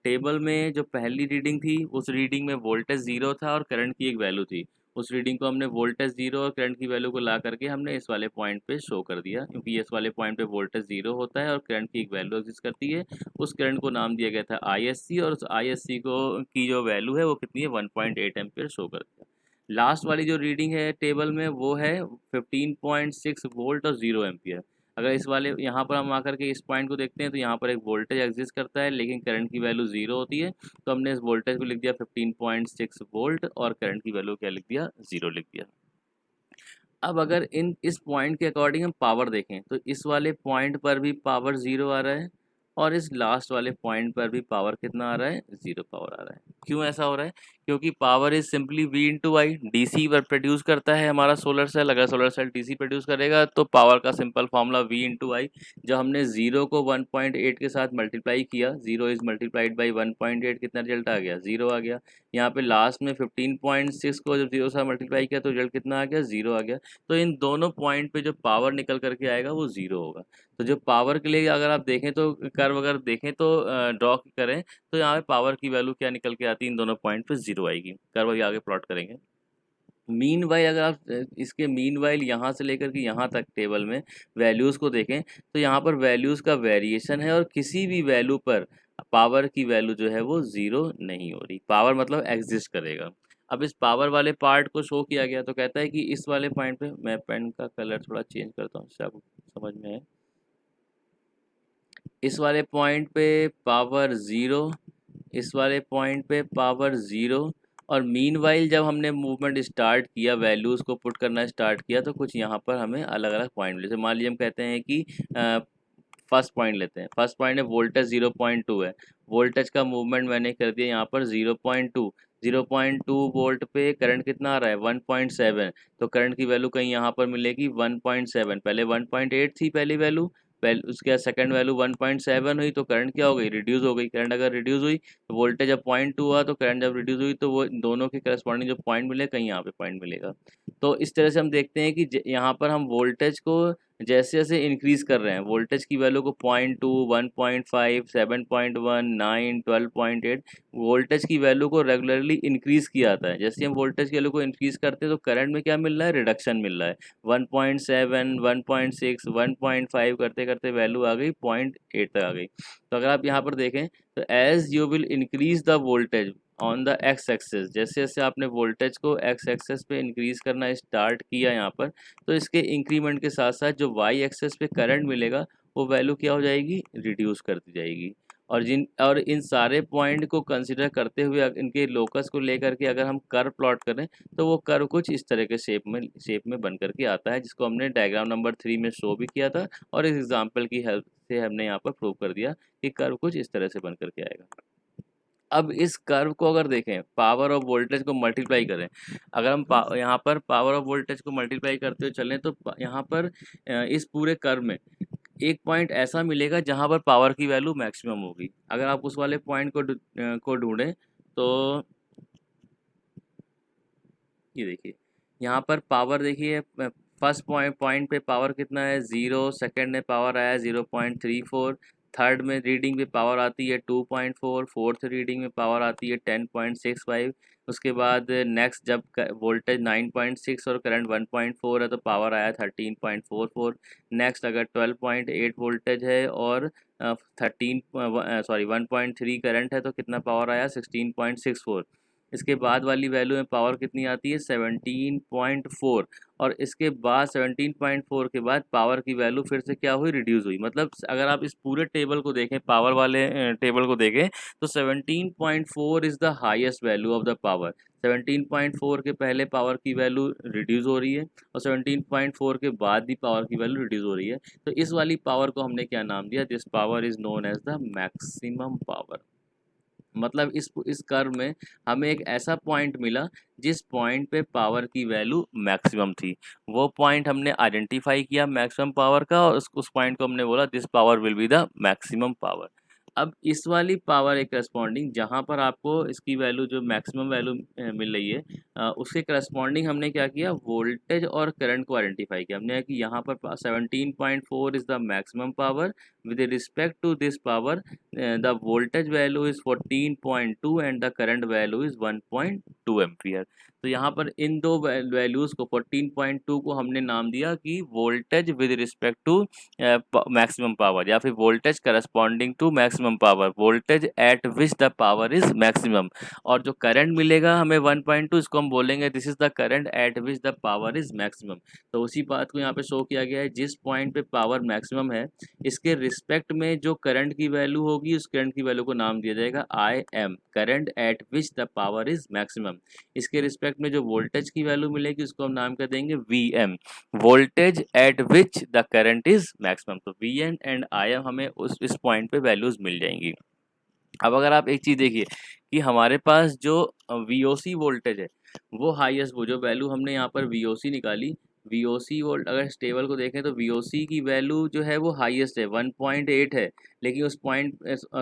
टेबल में जो पहली रीडिंग थी उस रीडिंग में वोल्टेज ज़ीरो था और करंट की एक वैल्यू थी। उस रीडिंग को हमने वोल्टेज ज़ीरो और करंट की वैल्यू को ला करके हमने इस वाले पॉइंट पे शो कर दिया, क्योंकि इस वाले पॉइंट पे वोल्टेज ज़ीरो होता है और करंट की एक वैल्यू एग्जिस्ट करती है। उस करंट को नाम दिया गया था आईएससी और उस आईएससी को की जो वैल्यू है वो कितनी है, 1.8 एम्पियर शो करती है। लास्ट वाली जो रीडिंग है टेबल में वो है 15.6 वोल्ट और 0 एम्पियर। अगर इस वाले यहाँ पर हम आकर के इस पॉइंट को देखते हैं तो यहाँ पर एक वोल्टेज एग्जिस्ट करता है लेकिन करंट की वैल्यू ज़ीरो होती है, तो हमने इस वोल्टेज को लिख दिया 15.6 वोल्ट और करंट की वैल्यू क्या लिख दिया, ज़ीरो लिख दिया। अब अगर इस पॉइंट के अकॉर्डिंग हम पावर देखें तो इस वाले पॉइंट पर भी पावर ज़ीरो आ रहा है और इस लास्ट वाले पॉइंट पर भी पावर कितना आ रहा है, ज़ीरो पावर आ रहा है। क्यों ऐसा हो रहा है, क्योंकि power is simply V into I. DC पर प्रोड्यूस करता है हमारा सोलर सेल, अगर सोलर सेल डीसी प्रोड्यूस करेगा तो पावर का simple formula V into I. जब हमने ज़ीरो को 1.8 के साथ मल्टीप्लाई किया, ज़ीरो इज मल्टीप्लाइड बाई 1.8, कितना रिजल्ट आ गया, ज़ीरो आ गया। यहाँ पे लास्ट में 15.6 को जब जीरो से मल्टीप्लाई किया तो रिजल्ट कितना आ गया, ज़ीरो आ गया। तो इन दोनों पॉइंट पे जो पावर निकल करके आएगा वो ज़ीरो होगा। तो जो पावर के लिए अगर आप देखें तो कर्व अगर देखें तो ड्रॉ करें तो यहाँ पे पावर की वैल्यू क्या निकल के आती है, इन दोनों पॉइंट पे ज़ीरो आएगी। कर्व अभी आगे प्लॉट करेंगे। मीन वाइल अगर आप इसके मीन वाइल यहाँ से लेकर के यहाँ तक टेबल में वैल्यूज़ को देखें तो यहाँ पर वैल्यूज़ का वेरिएशन है और किसी भी वैल्यू पर पावर की वैल्यू जो है वो ज़ीरो नहीं हो रही। पावर मतलब एग्जिस्ट करेगा। अब इस पावर वाले पार्ट को शो किया गया तो कहता है कि इस वाले पॉइंट पे, मैं पेन का कलर थोड़ा चेंज करता हूँ इससे आपको समझ में आए। इस वाले पॉइंट पे पावर ज़ीरो, इस वाले पॉइंट पे पावर ज़ीरो। और मीनवाइल जब हमने मूवमेंट स्टार्ट किया, वैल्यूज़ को पुट करना स्टार्ट किया तो कुछ यहाँ पर हमें अलग अलग पॉइंट मिले। जैसे मान लीजिए हम कहते हैं कि फर्स्ट पॉइंट लेते हैं, फर्स्ट पॉइंट है वोल्टेज 0.2 है। वोल्टेज का मूवमेंट मैंने कर दिया यहाँ पर 0.2। 0.2 वोल्ट पे करंट कितना आ रहा है, 1.7। तो करंट की वैल्यू कहीं यहाँ पर मिलेगी 1.7। पहले 1.8 थी पहली वैल्यू, पहले उसके बाद सेकंड वैल्यू 1.7 हुई तो करंट क्या हो गई, रिड्यूस हो गई। करंट अगर रिड्यूस हुई तो वोल्टेज जब 0.2 हुआ तो करंट जब रिड्यूस हुई तो वो दोनों के करस्पॉन्डिंग जो पॉइंट मिले कहीं यहाँ पे पॉइंट मिलेगा। तो इस तरह से हम देखते हैं कि यहाँ पर हम वोल्टेज को जैसे जैसे इंक्रीज कर रहे हैं वोल्टेज की वैल्यू को 0.2, 1.5, 7.1, 9, 12.8 वोल्टेज की वैल्यू को रेगुलरली इंक्रीज किया जाता है। जैसे हम वोल्टेज की वैल्यू को इंक्रीज करते हैं तो करंट में क्या मिल रहा है, रिडक्शन मिल रहा है। 1.7, 1.6, 1.5 करते करते वैल्यू आ गई 0.8 तक आ गई। तो अगर आप यहाँ पर देखें तो as you will increase the voltage on the X axis, जैसे जैसे आपने वोल्टेज को एक्स एक्सेस पे इंक्रीज करना स्टार्ट किया यहाँ पर, तो इसके इंक्रीमेंट के साथ साथ जो वाई एक्सेस पे करंट मिलेगा वो वैल्यू क्या हो जाएगी, रिड्यूस करती जाएगी। और इन सारे पॉइंट को कंसिडर करते हुए इनके लोकस को लेकर के अगर हम कर्व प्लॉट करें तो वो कर्व कुछ इस तरह के शेप में बन करके आता है, जिसको हमने डायग्राम नंबर 3 में शो भी किया था और इस एग्जाम्पल की हेल्प से हमने यहाँ पर प्रूव कर दिया कि कर्व कुछ इस तरह से बन करके आएगा। अब इस कर्व को अगर देखें, पावर ऑफ वोल्टेज को मल्टीप्लाई करें, अगर हम यहाँ पर पावर ऑफ वोल्टेज को मल्टीप्लाई करते हुए चलें तो यहाँ पर इस पूरे कर्व में एक पॉइंट ऐसा मिलेगा जहाँ पर पावर की वैल्यू मैक्सिमम होगी। अगर आप उस वाले पॉइंट को ढूंढें तो ये देखिए यहाँ पर पावर देखिए, फर्स्ट पॉइंट पे पावर कितना है 0, सेकंड में पावर आया 0.34, थर्ड में रीडिंग पे पावर आती है 2.4, फोर्थ रीडिंग में पावर आती है 10.65। उसके बाद नेक्स्ट जब वोल्टेज 9.6 और करंट 1.4 है तो पावर आया 13.44। नेक्स्ट अगर 12.8 वोल्टेज है और 1.3 करंट है तो कितना पावर आया 16.64। इसके बाद वाली वैल्यू में पावर कितनी आती है 17.4, और इसके बाद 17.4 के बाद पावर की वैल्यू फिर से क्या हुई, रिड्यूस हुई। मतलब अगर आप इस पूरे टेबल को देखें, पावर वाले टेबल को देखें तो 17.4 is the highest value of the power. 17.4 के पहले पावर की वैल्यू रिड्यूस हो रही है और 17.4 के बाद भी पावर की वैल्यू रिड्यूस हो रही है। तो इस वाली पावर को हमने क्या नाम दिया, this power is known as the maximum power. मतलब इस कर्व में हमें एक ऐसा पॉइंट मिला जिस पॉइंट पे पावर की वैल्यू मैक्सिमम थी। वो पॉइंट हमने आइडेंटिफाई किया मैक्सिमम पावर का और उस पॉइंट को हमने बोला this power will be the maximum power. अब इस वाली पावर एक करस्पॉन्डिंग जहाँ पर आपको इसकी वैल्यू जो मैक्सिमम वैल्यू मिल रही है उसके करस्पॉन्डिंग हमने क्या किया, वोल्टेज और करंट को आइडेंटिफाई किया। हमने कि यहाँ पर 17.4 is the maximum power, with respect to this power the voltage value is 14.2 and the current value is 1.2 ampere. तो यहाँ पर इन दो वैल्यूज़ को 14.2 को हमने नाम दिया कि voltage with respect to maximum power, या फिर voltage corresponding to maximum power, voltage at which the power is maximum. और जो करंट मिलेगा हमें 1.2, इसको हम बोलेंगे this is the current at which the power is maximum. तो उसी बात को यहाँ पे शो किया गया है, जिस पॉइंट पे पावर मैक्सिमम है इसके रिस्पेक्ट में जो करंट की वैल्यू होगी उस करंट की वैल्यू को नाम दिया जाएगा I am, current at which the power is maximum. इसके रिस्पेक्ट में जो वोल्टेज की वैल्यू मिलेगी उसको हम नाम कर देंगे V M, voltage at which the current is maximum. तो V N and I M हमें इस पॉइंट पे वैल्यूज मिल जाएंगी। अब अगर आप एक चीज़ देखिए कि हमारे पास जो वी ओ सी वोल्टेज है वो हाईएस्ट, वो जो वैल्यू हमने यहाँ पर वी ओ सी निकाली, वी ओ सी वोल्ट अगर इस टेबल को देखें तो वी ओ सी की वैल्यू जो है वो हाईएस्ट है 1.8 है। लेकिन उस पॉइंट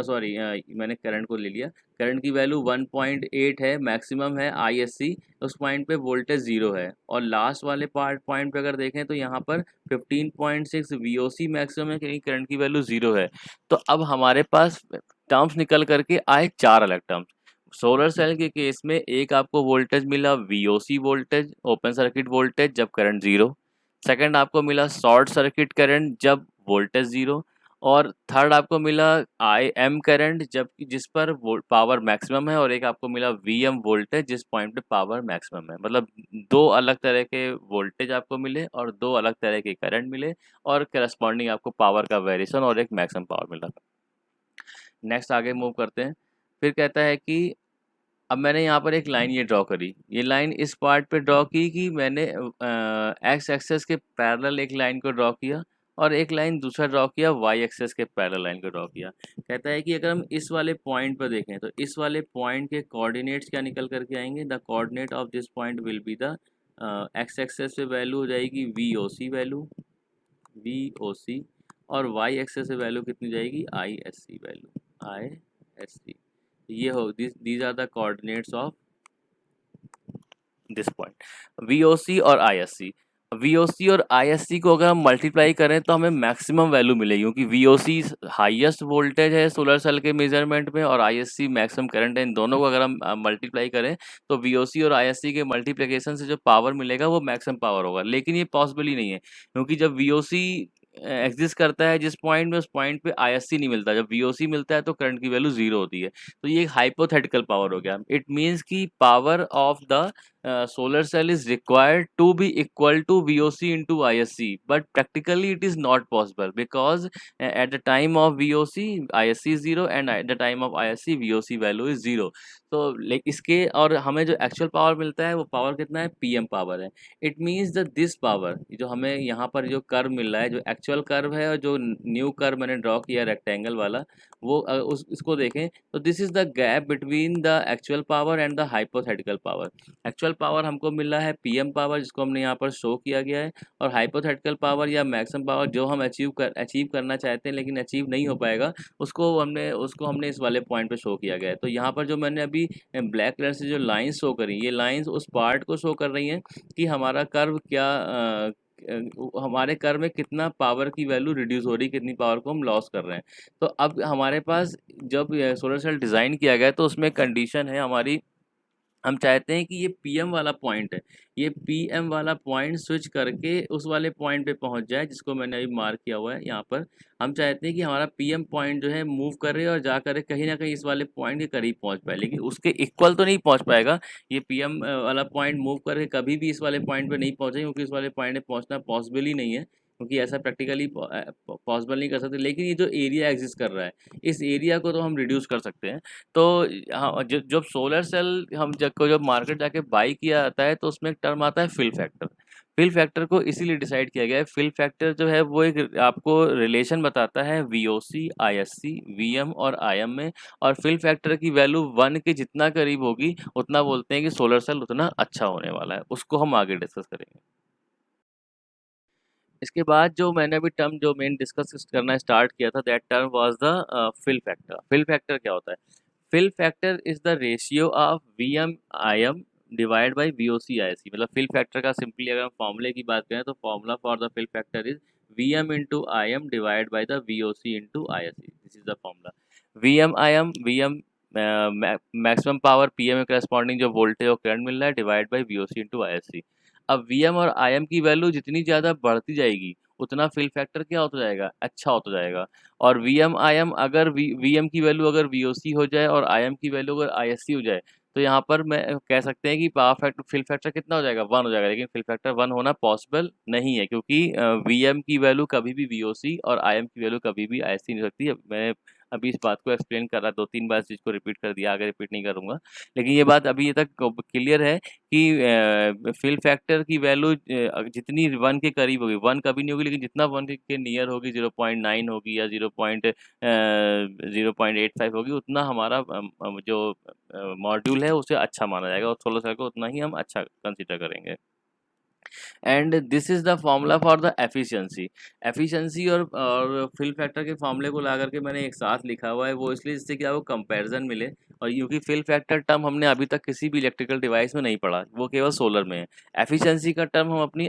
सॉरी मैंने करंट को ले लिया, करंट की वैल्यू 1.8 है, मैक्सिमम है आई एस सी, उस पॉइंट पे वोल्टेज ज़ीरो है। और लास्ट वाले पॉइंट पे अगर देखें तो यहाँ पर 15.6 वी ओ सी मैक्सिमम है, क्योंकि करंट की वैल्यू ज़ीरो है। तो अब हमारे पास टर्म्स निकल करके आए चार अलग टर्म्स। सोलर सेल के केस में एक आपको वोल्टेज मिला VOC voltage, open circuit voltage जब करंट ज़ीरो। सेकंड आपको मिला शॉर्ट सर्किट करंट जब वोल्टेज ज़ीरो। और थर्ड आपको मिला आई एम करंट जब जिस पर पावर मैक्सिमम है। और एक आपको मिला वी एम वोल्टेज जिस पॉइंट पे पावर मैक्सिमम है। मतलब दो अलग तरह के वोल्टेज आपको मिले और दो अलग तरह के करंट मिले और करस्पॉन्डिंग आपको पावर का वेरिएशन और एक मैक्सिमम पावर मिला। नेक्स्ट आगे मूव करते हैं। फिर कहता है कि अब मैंने यहाँ पर एक लाइन ये ड्रॉ करी, ये लाइन इस पार्ट पे ड्रॉ की कि मैंने एक्स एक्सेस के पैरेलल एक लाइन को ड्रॉ किया और एक लाइन दूसरा ड्रॉ किया वाई एक्सेस के पैरेलल लाइन को ड्रॉ किया। कहता है कि अगर हम इस वाले पॉइंट पर देखें तो इस वाले पॉइंट के कोऑर्डिनेट्स क्या निकल करके आएंगे, the coordinate of this point will be the X axis पे वैल्यू हो जाएगी V O C value, V O C, और वाई एक्सेस पे वैल्यू कितनी जाएगी I S C value, I S C. ये हो these are the coordinates of this point V O C और आई एस सी। वीओसी और ISC को अगर हम मल्टीप्लाई करें तो हमें मैक्सिमम वैल्यू मिलेगी, क्योंकि वीओसी हाईएस्ट वोल्टेज है सोलर सेल के मेजरमेंट में और आईएससी मैक्सिमम करंट है। इन दोनों को अगर हम मल्टीप्लाई करें तो वीओसी और आईएससी के मल्टीप्लिकेशन से जो पावर मिलेगा वो मैक्सिमम पावर होगा। लेकिन ये पॉसिबल ही नहीं है, क्योंकि जब वीओसी एग्जिस्ट करता है जिस पॉइंट में, उस पॉइंट पे आईएससी नहीं मिलता। जब वीओसी मिलता है तो करंट की वैल्यू जीरो होती है। तो ये एक हाइपोथेटिकल पावर हो गया। इट मीन्स कि power of the solar cell is required to be equal to VOC into ISC, but practically it is not possible because at the time of VOC ISC is 0 and at the time of ISC VOC value is 0। तो like इसके और हमें जो actual power मिलता है वो power कितना है, पीएम पावर है। It means the this power जो हमें यहाँ पर जो कर्व मिल रहा है, जो एक्चुअल कर्व है और जो न्यू कर्व मैंने ड्रॉ किया रेक्टेंगल वाला, वो इसको देखें तो this is the gap between the actual power and the hypothetical power. Actual power हमको मिल रहा है पीएम पावर, जिसको हमने यहाँ पर शो किया गया है, और हाइपोथेटिकल पावर या मैक्सिमम पावर जो हम अचीव करना चाहते हैं लेकिन अचीव नहीं हो पाएगा, उसको हमने इस वाले पॉइंट पे शो किया गया है। तो यहाँ पर जो मैंने अभी ब्लैक कलर से जो लाइंस शो करी, ये लाइंस उस पार्ट को शो कर रही हैं कि हमारा कर्व क्या हमारे कर्व में कितना पावर की वैल्यू रिड्यूस हो रही, कितनी पावर को हम लॉस कर रहे हैं। तो अब हमारे पास जब सोलर सेल डिज़ाइन किया गया है तो उसमें कंडीशन है हमारी, हम चाहते हैं कि ये पीएम वाला पॉइंट है, ये पीएम वाला पॉइंट स्विच करके उस वाले पॉइंट पे पहुंच जाए जिसको मैंने अभी मार्क किया हुआ है यहाँ पर। हम चाहते हैं कि हमारा पीएम पॉइंट जो है मूव करे और जा करे कहीं ना कहीं इस वाले पॉइंट के करीब पहुंच पाए, लेकिन उसके इक्वल तो नहीं पहुंच पाएगा। ये पीएम वाला पॉइंट मूव करके कभी भी इस वाले पॉइंट पे नहीं पहुंचे, क्योंकि इस वाले पॉइंट पे पहुंचना पॉसिबल ही नहीं है, क्योंकि ऐसा प्रैक्टिकली पॉसिबल नहीं कर सकते। लेकिन ये जो एरिया एग्जिस्ट कर रहा है, इस एरिया को तो हम रिड्यूस कर सकते हैं। तो हाँ, जब सोलर सेल हम जब मार्केट जाके बाई किया जाता है तो उसमें एक टर्म आता है फिल फैक्टर। फिल फैक्टर को इसीलिए डिसाइड किया गया है, फिल फैक्टर जो है वो एक आपको रिलेशन बताता है वीओसी, आईएससी, वीएम और आईएम में। और फिल फैक्टर की वैल्यू 1 के जितना करीब होगी उतना बोलते हैं कि सोलर सेल उतना अच्छा होने वाला है। उसको हम आगे डिस्कस करेंगे। इसके बाद जो मैंने अभी टर्म जो मेन डिस्कस करना स्टार्ट किया था, that term was the fill factor. Fill factor क्या होता है? Fill factor is the ratio of V M I M divide by V O C I C. मतलब फिल फैक्टर का simply अगर हम फॉर्मूले की बात करें तो formula for the fill factor is V M into I M divide by the V O C into I S C. This is the formula. V M maximum power P M corresponding जो voltage और current मिल रहा है divide by V O C into I S C. अब V M और आई M की value जितनी ज़्यादा बढ़ती जाएगी उतना फिल फैक्टर क्या होता जाएगा, अच्छा होता जाएगा। और वी एम आई एम अगर वी एम की वैल्यू अगर वी ओ सी हो जाए और आई एम की वैल्यू अगर आई एस सी हो जाए, तो यहाँ पर मैं कह सकते हैं कि पावर फैक्टर फिल फैक्टर कितना हो जाएगा, 1 हो जाएगा। लेकिन फिल फैक्टर 1 होना पॉसिबल नहीं है, क्योंकि वी एम की वैल्यू कभी भी वी ओ सी और आई एम की वैल्यू कभी भी आई एस सी नहीं हो सकती। मैं अभी इस बात को एक्सप्लेन कर रहा, 2-3 बार इस चीज़ को रिपीट कर दिया, आगे रिपीट नहीं करूँगा। लेकिन ये बात अभी तक क्लियर है कि फिल फैक्टर की वैल्यू जितनी 1 के करीब होगी, 1 कभी नहीं होगी, लेकिन जितना 1 के नियर होगी, 0.9 होगी या 0.85 होगी, उतना हमारा जो मॉड्यूल है उसे अच्छा माना जाएगा और सोलर सेल को उतना ही हम अच्छा कंसिडर करेंगे। And this is the formula for the efficiency. Efficiency और फिल फैक्टर के फॉर्मूले को ला करके मैंने एक साथ लिखा हुआ है, वो इसलिए जिससे कि आपको कंपैरिजन मिले। और क्योंकि फिल फैक्टर टर्म हमने अभी तक किसी भी इलेक्ट्रिकल डिवाइस में नहीं पढ़ा, वो केवल सोलर में है। एफिशिएंसी का टर्म हम अपनी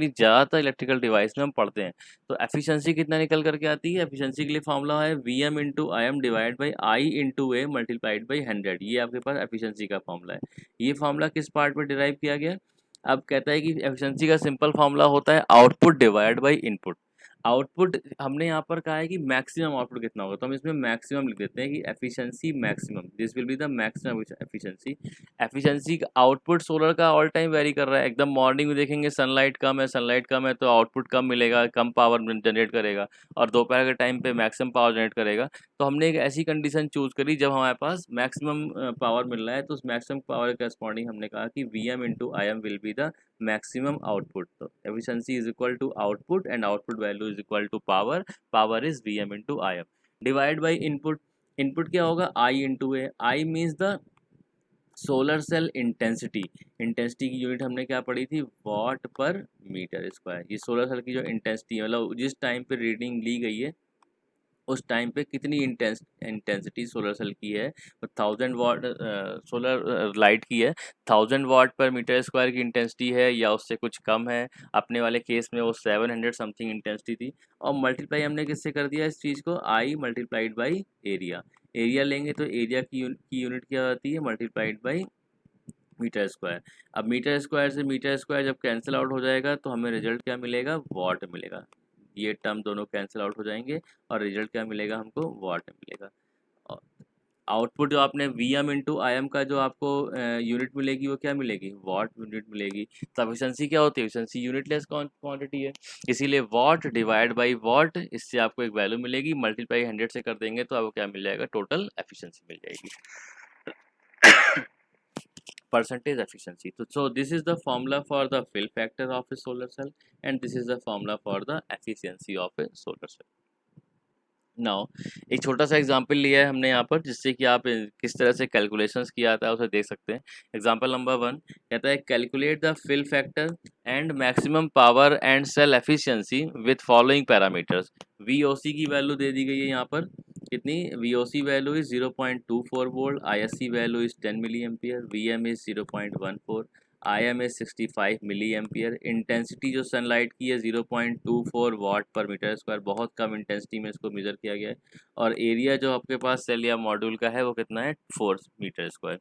ज़्यादातर इलेक्ट्रिकल डिवाइस में हम पढ़ते हैं। तो एफिशिएंसी कितना निकल करके आती है? एफिशिएंसी के लिए फॉर्मूला है V M into I M divide by I into A multiplied by 100। ये आपके पास एफिशिएंसी का फॉर्मूला है। ये फॉर्मूला किस पार्ट पर डिराइव किया गया? अब कहता है कि एफिशिएंसी का सिंपल फॉर्मूला होता है output divide by input. Output हमने यहाँ पर कहा है कि मैक्सिमम आउटपुट कितना होगा, तो हम इसमें मैक्सिमम लिख देते हैं कि efficiency maximum, this will be the maximum efficiency. Efficiency का आउटपुट सोलर का ऑल टाइम वेरी कर रहा है। एकदम मॉर्निंग में देखेंगे सनलाइट कम है तो आउटपुट कम मिलेगा, कम पावर जनरेट करेगा, और दोपहर के टाइम पे मैक्सिमम पावर जनरेट करेगा। तो हमने एक ऐसी कंडीशन चूज करी जब हमारे पास मैक्सिमम पावर मिल रहा है, तो उस मैक्सिमम पावर के करस्पॉन्डिंग हमने कहा कि V M into I M will be the maximum output। So efficiency is equal to output and output value is equal to power, power is Vm into Im। divide by input, input क्या होगा, I into A। I means the solar cell intensity. Intensity की unit हमने क्या पढ़ी थी, watt पर metre square. ये solar cell की जो इंटेंसिटी है, मतलब जिस टाइम पे रीडिंग ली गई है उस टाइम पे कितनी इंटेंसिटी सोलर सेल की है, तो 1000 वाट सोलर लाइट की है, 1000 वाट पर मीटर स्क्वायर की इंटेंसिटी है या उससे कुछ कम है। अपने वाले केस में वो 700 समथिंग इंटेंसिटी थी, और मल्टीप्लाई हमने किससे कर दिया इस चीज़ को, आई मल्टीप्लाइड बाई एरिया। एरिया लेंगे तो एरिया की यूनिट क्या आती है, मल्टीप्लाइड बाई मीटर स्क्वायर। अब मीटर स्क्वायर से मीटर स्क्वायर जब कैंसिल आउट हो जाएगा तो हमें रिजल्ट क्या मिलेगा, वॉट मिलेगा। ये टर्म दोनों कैंसिल आउट हो जाएंगे और रिजल्ट क्या मिलेगा हमको, वॉट मिलेगा। और आउटपुट जो आपने V M into I M का जो आपको यूनिट मिलेगी वो क्या मिलेगी, वॉट यूनिट मिलेगी। तो एफिशिएंसी क्या होती है, एफिशिएंसी यूनिटलेस क्वांटिटी है, इसीलिए वॉट डिवाइड बाई वॉट, इससे आपको एक वैल्यू मिलेगी, मल्टीप्लाई 100 से कर देंगे तो आपको क्या मिल जाएगा, टोटल एफिशिएंसी मिल जाएगी, percentage efficiency. So this is the formula for the fill factor of a solar cell, and this is the formula for the efficiency of a solar cell. Now एक छोटा सा एग्जांपल लिया है हमने यहाँ पर, जिससे कि आप किस तरह से कैलकुलेशंस किया जाता है उसे देख सकते हैं। एग्जांपल नंबर 1 कहता है calculate the fill factor and maximum power and cell efficiency with following parameters. VOC की वैल्यू दे दी गई है यहाँ पर, कितनी, VOC value is 0.24 volt, ISC value is 10 milli ampere, VM is 0.14, IM is 65 milli ampere. Intensity जो sunlight की है 0.24 वाट पर मीटर स्क्वायर, बहुत कम इंटेंसिटी में इसको मेजर किया गया है। और एरिया जो आपके पास सेल या मॉड्यूल का है वो कितना है, 4 मीटर स्क्वायर।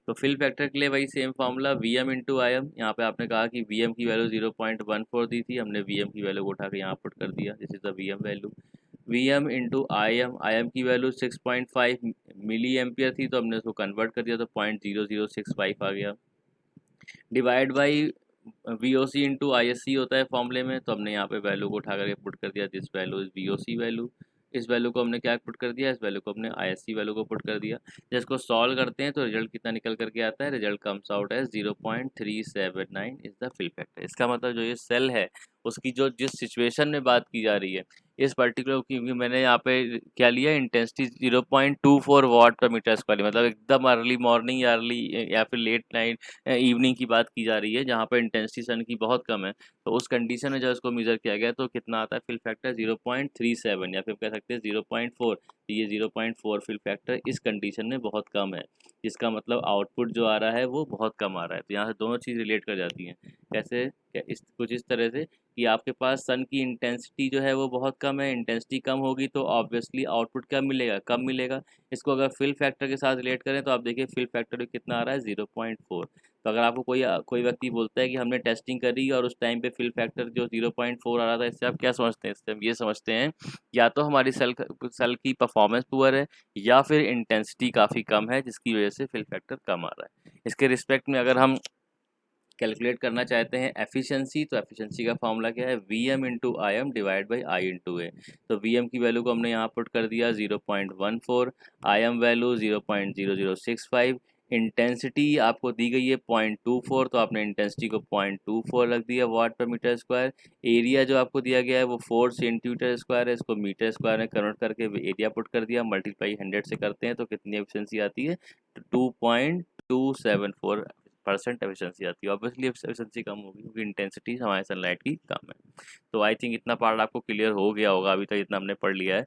तो फिल फैक्टर के लिए वही same formula V M into I M. यहाँ पे आपने कहा कि वी एम की वैल्यू 0.14 दी थी, हमने वी एम की वैल्यू को उठा के यहाँ पुट कर दिया, this is the V M value. V M into I M की वैल्यू 6.5 मिली एम्पियर थी, तो हमने उसको कन्वर्ट कर दिया तो 0.0065 आ गया, divide by V O C into I S C होता है फॉर्मूले में, तो हमने यहाँ पे वैल्यू को उठा करके पुट कर दिया, this value is V O C value. इस वैल्यू को हमने क्या पुट कर दिया, इस वैल्यू को हमने आई एस सी वैल्यू को पुट कर दिया। जब इसको सॉल्व करते हैं तो रिजल्ट कितना निकल करके आता है, result comes out as 0.379 is the fill factor. इसका मतलब जो ये सेल है उसकी जो जिस सिचुएशन में बात की जा रही है, इस पर्टिकुलर, क्योंकि मैंने यहाँ पे क्या लिया, इंटेंसिटी 0.24 वाट पर मीटर स्क्वायर, मतलब एकदम अर्ली मॉर्निंग या अर्ली या फिर लेट नाइट इवनिंग की बात की जा रही है, जहाँ पर इंटेंसिटी सन की बहुत कम है। तो उस कंडीशन में जब इसको मेजर किया गया तो कितना आता है फिल फैक्टर, 0.37, या फिर कह सकते हैं 0.4। ये 0.4 फिल फैक्टर इस कंडीशन में बहुत कम है, जिसका मतलब आउटपुट जो आ रहा है वो बहुत कम आ रहा है। तो यहाँ से दोनों चीज़ रिलेट कर जाती हैं। कैसे, इस कुछ इस तरह से कि आपके पास सन की इंटेंसिटी जो है वो बहुत कम है, इंटेंसिटी कम होगी तो ऑब्वियसली आउटपुट क्या मिलेगा, कम मिलेगा। इसको अगर फिल फैक्टर के साथ रिलेट करें तो आप देखिए फिल फैक्टर कितना आ रहा है, 0.4। तो अगर आपको कोई व्यक्ति बोलता है कि हमने टेस्टिंग करी और उस टाइम पे फिल फैक्टर जो 0.4 आ रहा था, इससे आप क्या समझते हैं, इससे हम ये समझते हैं या तो हमारी सेल की परफॉर्मेंस पुअर है या फिर इंटेंसिटी काफ़ी कम है जिसकी वजह से फिल फैक्टर कम आ रहा है। इसके रिस्पेक्ट में अगर हम कैलकुलेट करना चाहते हैं एफिशिएंसी, तो एफिशिएंसी का फॉर्मूला क्या है, V M into I M divide by I into A. तो वी एम की वैल्यू को हमने यहाँ पुट कर दिया 0.14, आई एम वैल्यू 0.0065, इंटेंसिटी आपको दी गई है 0.24, तो आपने इंटेंसिटी को 0.24 रख दिया वाट पर मीटर स्क्वायर। एरिया जो आपको दिया गया है वो 4 सेंटीमीटर स्क्वायर है, इसको मीटर स्क्वायर में कन्वर्ट करके एरिया पुट कर दिया, मल्टीप्लाई 100 से करते हैं तो कितनी एफिशिएंसी आती है, 2.274% एफिशिएंसी आती है। ऑब्वियसली एफिशिएंसी कम होगी क्योंकि इंटेंसिटी हमारे सनलाइट की कम है। तो आई थिंक इतना पार्ट आपको क्लियर हो गया होगा, अभी तक इतना हमने पढ़ लिया है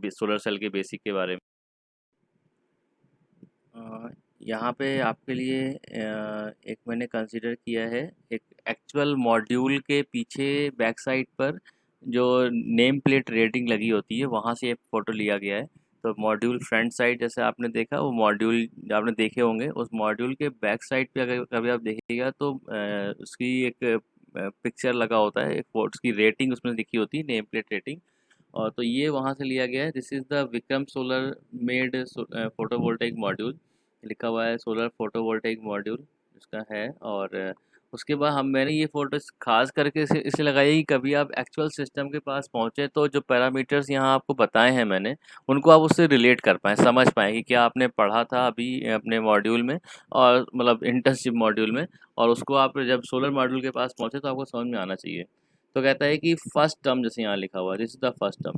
सोलर सेल के बेसिक के बारे में। यहाँ पे आपके लिए एक मैंने कंसिडर किया है, एक एक्चुअल मॉड्यूल के पीछे बैक साइड पर जो नेम प्लेट रेटिंग लगी होती है वहाँ से एक फ़ोटो लिया गया है। तो मॉड्यूल फ्रंट साइड जैसे आपने देखा, वो मॉड्यूल आपने देखे होंगे, उस मॉड्यूल के बैक साइड पे अगर कभी आप देखिएगा तो उसकी एक पिक्चर लगा होता है, एक उसकी रेटिंग उसमें लिखी होती है, नेम प्लेट रेटिंग। और तो ये वहाँ से लिया गया है, this is the Vikram solar made photovoltaic module, लिखा हुआ है सोलर फोटोवोल्टेइक मॉड्यूल इसका है। और उसके बाद मैंने ये फ़ोटो खास करके इसे लगाई है कि कभी आप एक्चुअल सिस्टम के पास पहुँचे तो जो पैरामीटर्स यहाँ आपको बताए हैं मैंने, उनको आप उससे रिलेट कर पाएँ, समझ पाएँ कि क्या आपने पढ़ा था अभी अपने मॉड्यूल में, और मतलब इंटर्नशिप मॉड्यूल में, और उसको आप जब सोलर मॉड्यूल के पास पहुँचे तो आपको समझ में आना चाहिए। तो कहता है कि फर्स्ट टर्म जैसे यहाँ लिखा हुआ है, this is the first term,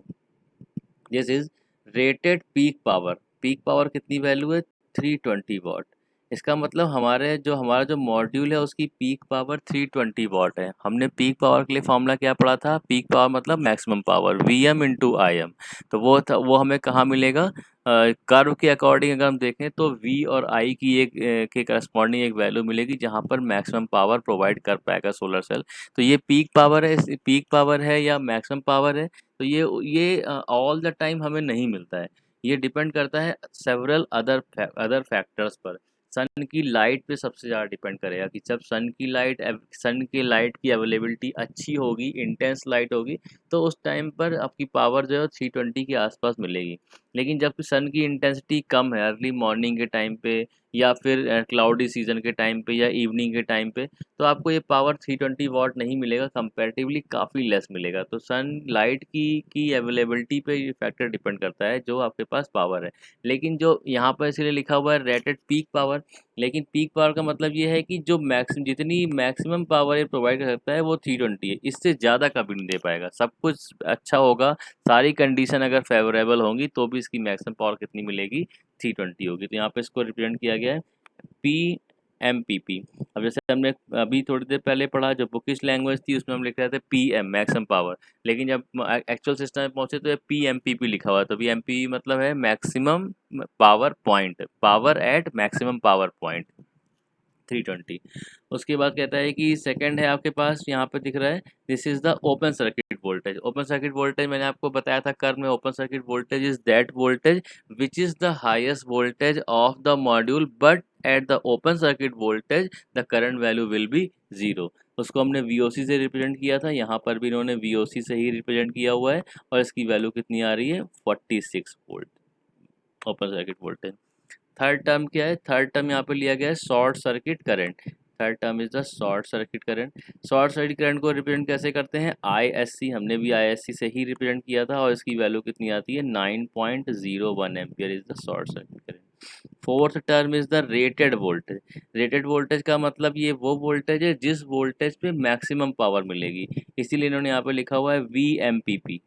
this is rated peak power. Peak power कितनी वैल्यू है, 320 वाट। इसका मतलब हमारा जो मॉड्यूल है उसकी पीक पावर 320 वॉट है। हमने पीक पावर के लिए फॉर्मूला क्या पढ़ा था? पीक पावर मतलब maximum power Vm into I M. तो वो हमें कहाँ मिलेगा? कर्व के अकॉर्डिंग अगर हम देखें तो V और I की के करस्पॉन्डिंग एक वैल्यू मिलेगी जहाँ पर मैक्सिमम पावर प्रोवाइड कर पाएगा सोलर सेल। तो ये पीक पावर है, पीक पावर है या मैक्सिमम पावर है, तो ये ऑल द टाइम हमें नहीं मिलता है। ये डिपेंड करता है सेवरल अदर फैक्टर्स पर। सन की लाइट पे सबसे ज़्यादा डिपेंड करेगा कि जब सन की लाइट की अवेलेबिलिटी अच्छी होगी, इंटेंस लाइट होगी, तो उस टाइम पर आपकी पावर जो है 320 के आसपास मिलेगी। लेकिन जब सन की इंटेंसिटी कम है, अर्ली मॉर्निंग के टाइम पे या फिर क्लाउडी सीजन के टाइम पे या इवनिंग के टाइम पे, तो आपको ये पावर 320 वॉट नहीं मिलेगा, कंपैरेटिवली काफ़ी लेस मिलेगा। तो सन लाइट की अवेलेबिलिटी पे ये फैक्टर डिपेंड करता है जो आपके पास पावर है। लेकिन जो यहाँ पर इसीलिए लिखा हुआ है रेटेड पीक पावर, लेकिन पीक पावर का मतलब ये है कि जो जितनी मैक्सिमम पावर ये प्रोवाइड कर सकता है वो 320 है, इससे ज़्यादा कभी नहीं दे पाएगा। सब कुछ अच्छा होगा, सारी कंडीशन अगर फेवरेबल होंगी तो भी इसकी मैक्सिमम पावर कितनी मिलेगी? 320 होगी। तो यहाँ पे इसको रिप्रेजेंट किया गया है पी एम पी पी। अब जैसे हमने अभी थोड़ी देर पहले पढ़ा, जो बुकिश लैंग्वेज थी उसमें हम लिख रहे थे पी एम मैक्सिमम पावर, लेकिन जब एक्चुअल सिस्टम में पहुंचे तो ये पी एम पी पी लिखा हुआ है। तो पी एम पी मतलब है maximum power point, power at maximum power point 320। उसके बाद कहता है कि सेकंड है आपके पास, यहाँ पे दिख रहा है this is the open circuit voltage. Open circuit voltage मैंने आपको बताया था कर्व में, open circuit voltage is that voltage which is the highest voltage of the module but at the open circuit voltage the current value will be zero. उसको हमने VOC से represent किया था, यहाँ पर भी इन्होंने VOC से ही रिप्रेजेंट किया हुआ है और इसकी वैल्यू कितनी आ रही है? 46 volt open circuit voltage. Third term क्या है? थर्ड टर्म यहाँ पे लिया गया है short circuit current. Third term is the short circuit current. Short circuit current को रिप्रेजेंट कैसे करते हैं? ISC, हमने भी ISC से ही रिप्रेजेंट किया था और इसकी वैल्यू कितनी आती है? 9.01 ampere is the short circuit current. Fourth term is the rated voltage. Rated voltage का मतलब ये वो वोल्टेज है जिस वोल्टेज पे मैक्सिमम पावर मिलेगी, इसीलिए इन्होंने यहाँ पे लिखा हुआ है VMPP,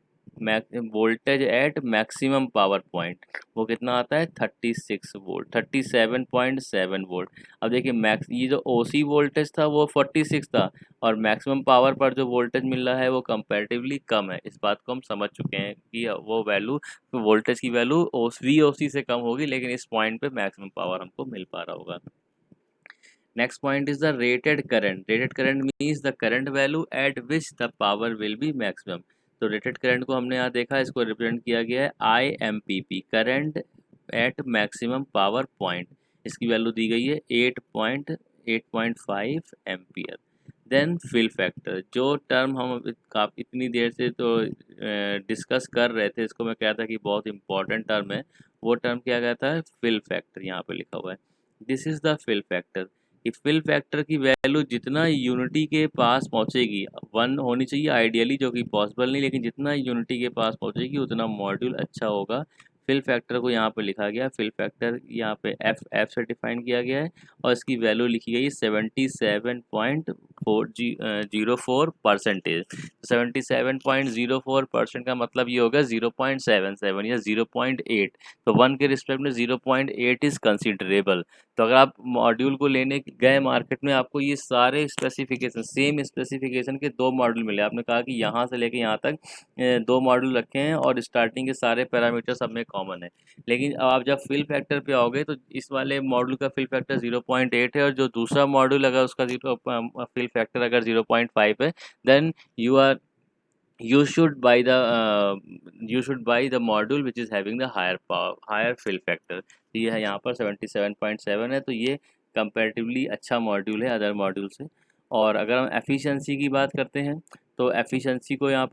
voltage at maximum power point. वो कितना आता है? 36 वोल्ट, 37.7 वोल्ट। अब देखिए मैक्स ये जो OC वोल्टेज था वो 46 था और मैक्सिमम पावर पर जो वोल्टेज मिल रहा है वो कंपैरेटिवली कम है। इस बात को हम समझ चुके हैं कि वो वैल्यू, वोल्टेज की वैल्यू VOC से कम होगी, लेकिन इस पॉइंट पे मैक्सिमम पावर हमको मिल पा रहा होगा। Next point is the rated current. Rated current means the current value eight which the power will be maximum. तो रेटेड करंट को हमने यहाँ देखा, इसको रिप्रेजेंट किया गया है IMPP, current eight maximum power point. इसकी वैल्यू दी गई है 8.5 एम्पियर। देन फिल फैक्टर, जो टर्म हम इतनी देर से तो डिस्कस कर रहे थे, इसको मैं कहता कि बहुत इंपॉर्टेंट टर्म है, वो टर्म क्या कहता है? Fill factor. यहाँ पे लिखा हुआ है this is the fill factor. कि फिल फैक्टर की वैल्यू जितना यूनिटी के पास पहुंचेगी, 1 होनी चाहिए आइडियली, जो कि पॉसिबल नहीं, लेकिन जितना यूनिटी के पास पहुंचेगी उतना मॉड्यूल अच्छा होगा। फिल फैक्टर को यहाँ पे लिखा गया, फिल फैक्टर यहाँ पे एफ से डिफाइन किया गया है और इसकी वैल्यू लिखी गई 77.04%। 77.04% का मतलब ये होगा 0.77 या 0.8। तो 1 के रिस्पेक्ट में 0.8 इज़ कंसिडरेबल। तो अगर आप मॉड्यूल को लेने गए मार्केट में, आपको ये सारे स्पेसिफिकेशन, सेम स्पेसिफिकेशन के 2 मॉड्यूल मिले। आपने कहा कि यहाँ से लेके यहाँ तक 2 मॉड्यूल रखे हैं और स्टार्टिंग के सारे पैरामीटर सब में कॉमन है। लेकिन अब आप जब फिल फैक्टर पे आओगे तो इस वाले मॉड्यूल का फिल फैक्टर 0.8 है और जो दूसरा मॉड्यूल अगर उसका फिल फैक्टर अगर 0.5 है, then you should buy the module which is having the higher fill factor। तो ये है यहाँ पर 77.7 है, तो ये कंपैरेटिवली अच्छा मॉड्यूल है अदर मॉड्यूल से। और अगर हम एफिशिएंसी की बात करते हैं तो एफिशिएंसी को यहाँ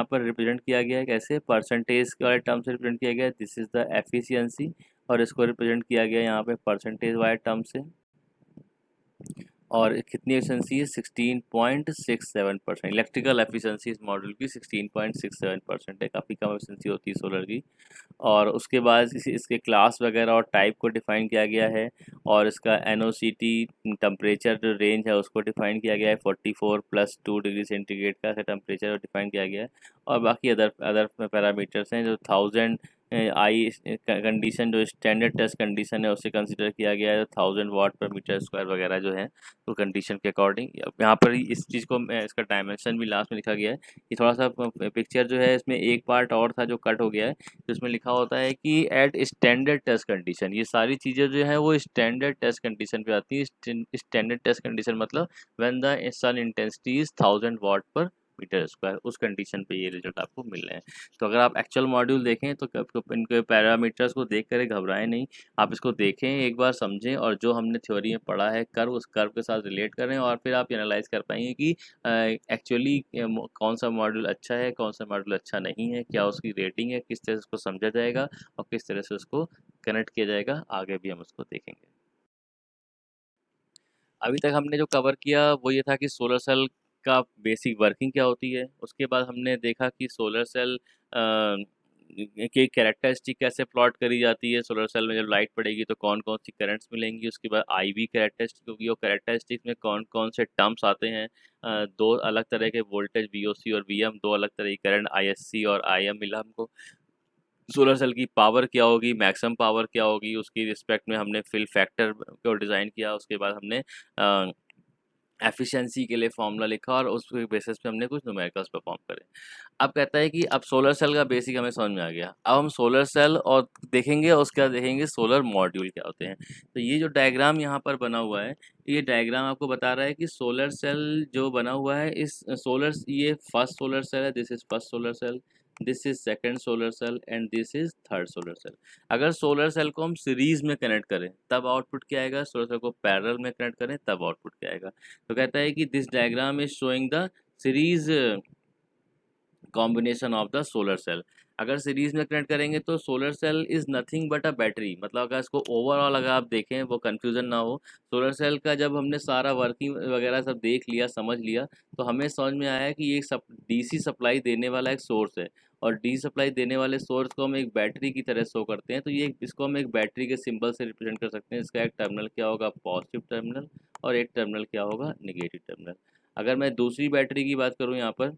पर रिप्रेजेंट किया गया है कैसे? परसेंटेज वाले टर्म से रिप्रेजेंट किया गया है, दिस इज़ द एफिशिएंसी, और इसको रिप्रेजेंट किया गया है यहाँ पे परसेंटेज वाले टर्म से। और कितनी एफिशिएंसी है? 16.67%। इलेक्ट्रिकल एफिशिएंसी इस मॉडल की 16.67% है, काफ़ी कम एफिशिएंसी होती है सोलर की। और उसके बाद इसके क्लास वगैरह और टाइप को डिफ़ाइन किया गया है और इसका NOCT टेम्परेचर जो रेंज है उसको डिफ़ाइन किया गया है, 44 + 2 डिग्री सेंटीग्रेड का टेम्परेचर डिफ़ाइन किया गया है। और बाकी अदर पैरामीटर्स हैं जो 1000 आई कंडीशन जो स्टैंडर्ड टेस्ट कंडीशन है उससे कंसिडर किया गया है 1000 वाट/मीटर स्क्वायर वगैरह जो है तो कंडीशन के अकॉर्डिंग यहाँ पर इस चीज़ को इसका डायमेंशन भी लास्ट में लिखा गया है कि थोड़ा सा पिक्चर जो है इसमें एक पार्ट और था जो कट हो गया है, तो इसमें लिखा होता है कि एट स्टैंडर्ड टेस्ट कंडीशन। ये सारी चीज़ें जो है वो स्टैंडर्ड टेस्ट कंडीशन पे आती है। स्टैंडर्ड टेस्ट कंडीशन मतलब when the sun intensity is 1000 watt per metre square, उस कंडीशन पे ये रिजल्ट आपको मिल रहे हैं। तो अगर आप एक्चुअल मॉड्यूल देखें तो इनके पैरामीटर्स को देख कर घबराएं नहीं, आप इसको देखें एक बार, समझें, और जो हमने थ्योरी में पढ़ा है कर्व, उस कर्व के साथ रिलेट करें और फिर आप एनालाइज कर पाएंगे कि एक्चुअली कौन सा मॉड्यूल अच्छा है, कौन सा मॉड्यूल अच्छा नहीं है, क्या उसकी रेटिंग है, किस तरह से उसको समझा जाएगा और किस तरह से उसको कनेक्ट किया जाएगा, आगे भी हम उसको देखेंगे। अभी तक हमने जो कवर किया वो ये था कि सोलर सेल का बेसिक वर्किंग क्या होती है। उसके बाद हमने देखा कि सोलर सेल की कैरेक्टरिस्टिक कैसे प्लॉट करी जाती है। सोलर सेल में जब लाइट पड़ेगी तो कौन कौन सी करंट्स मिलेंगी। उसके बाद IV कैरेक्टरिस्टिक होगी और कैरेक्टरिस्टिक में कौन कौन से टर्म्स आते हैं। दो अलग तरह के वोल्टेज VOC और VM, दो अलग तरह की करंट ISC और IM मिला हमको। सोलर सेल की पावर क्या होगी, मैक्सिमम पावर क्या होगी, उसकी रिस्पेक्ट में हमने फिल फैक्टर को डिज़ाइन किया। उसके बाद हमने एफिशिएंसी के लिए फॉर्मूला लिखा और उस बेसिस पे हमने कुछ न्यूमेरिकल्स परफॉर्म करे। अब कहता है कि अब सोलर सेल का बेसिक हमें समझ में आ गया। अब हम सोलर सेल और देखेंगे और उसके बाद देखेंगे सोलर मॉड्यूल क्या होते हैं। तो ये जो डायग्राम यहाँ पर बना हुआ है, ये डायग्राम आपको बता रहा है कि सोलर सेल जो बना हुआ है, इस सोलर, ये फर्स्ट सोलर सेल है, this is first solar cell, this is second solar cell and this is third solar cell. अगर सोलर सेल को हम सीरीज में कनेक्ट करें तब आउटपुट क्या आएगा, सोलर सेल को पैरेलल में कनेक्ट करें तब आउटपुट क्या आएगा। तो कहता है कि this diagram is showing the series combination of the solar cell. अगर सीरीज में कनेक्ट करेंगे तो solar cell is nothing but a battery, मतलब अगर इसको ओवरऑल अगर आप देखें, वो कंफ्यूजन ना हो, सोलर सेल का जब हमने सारा वर्किंग वगैरह सब देख लिया, समझ लिया, तो हमें समझ में आया कि ये DC सप्लाई देने वाला एक सोर्स है और DC सप्लाई देने वाले सोर्स को हम एक बैटरी की तरह शो करते हैं। तो ये इसको हम एक बैटरी के सिंबल से रिप्रेजेंट कर सकते हैं। इसका एक टर्मिनल क्या होगा, पॉजिटिव टर्मिनल, और एक टर्मिनल क्या होगा, निगेटिव टर्मिनल। अगर मैं दूसरी बैटरी की बात करूँ, यहाँ पर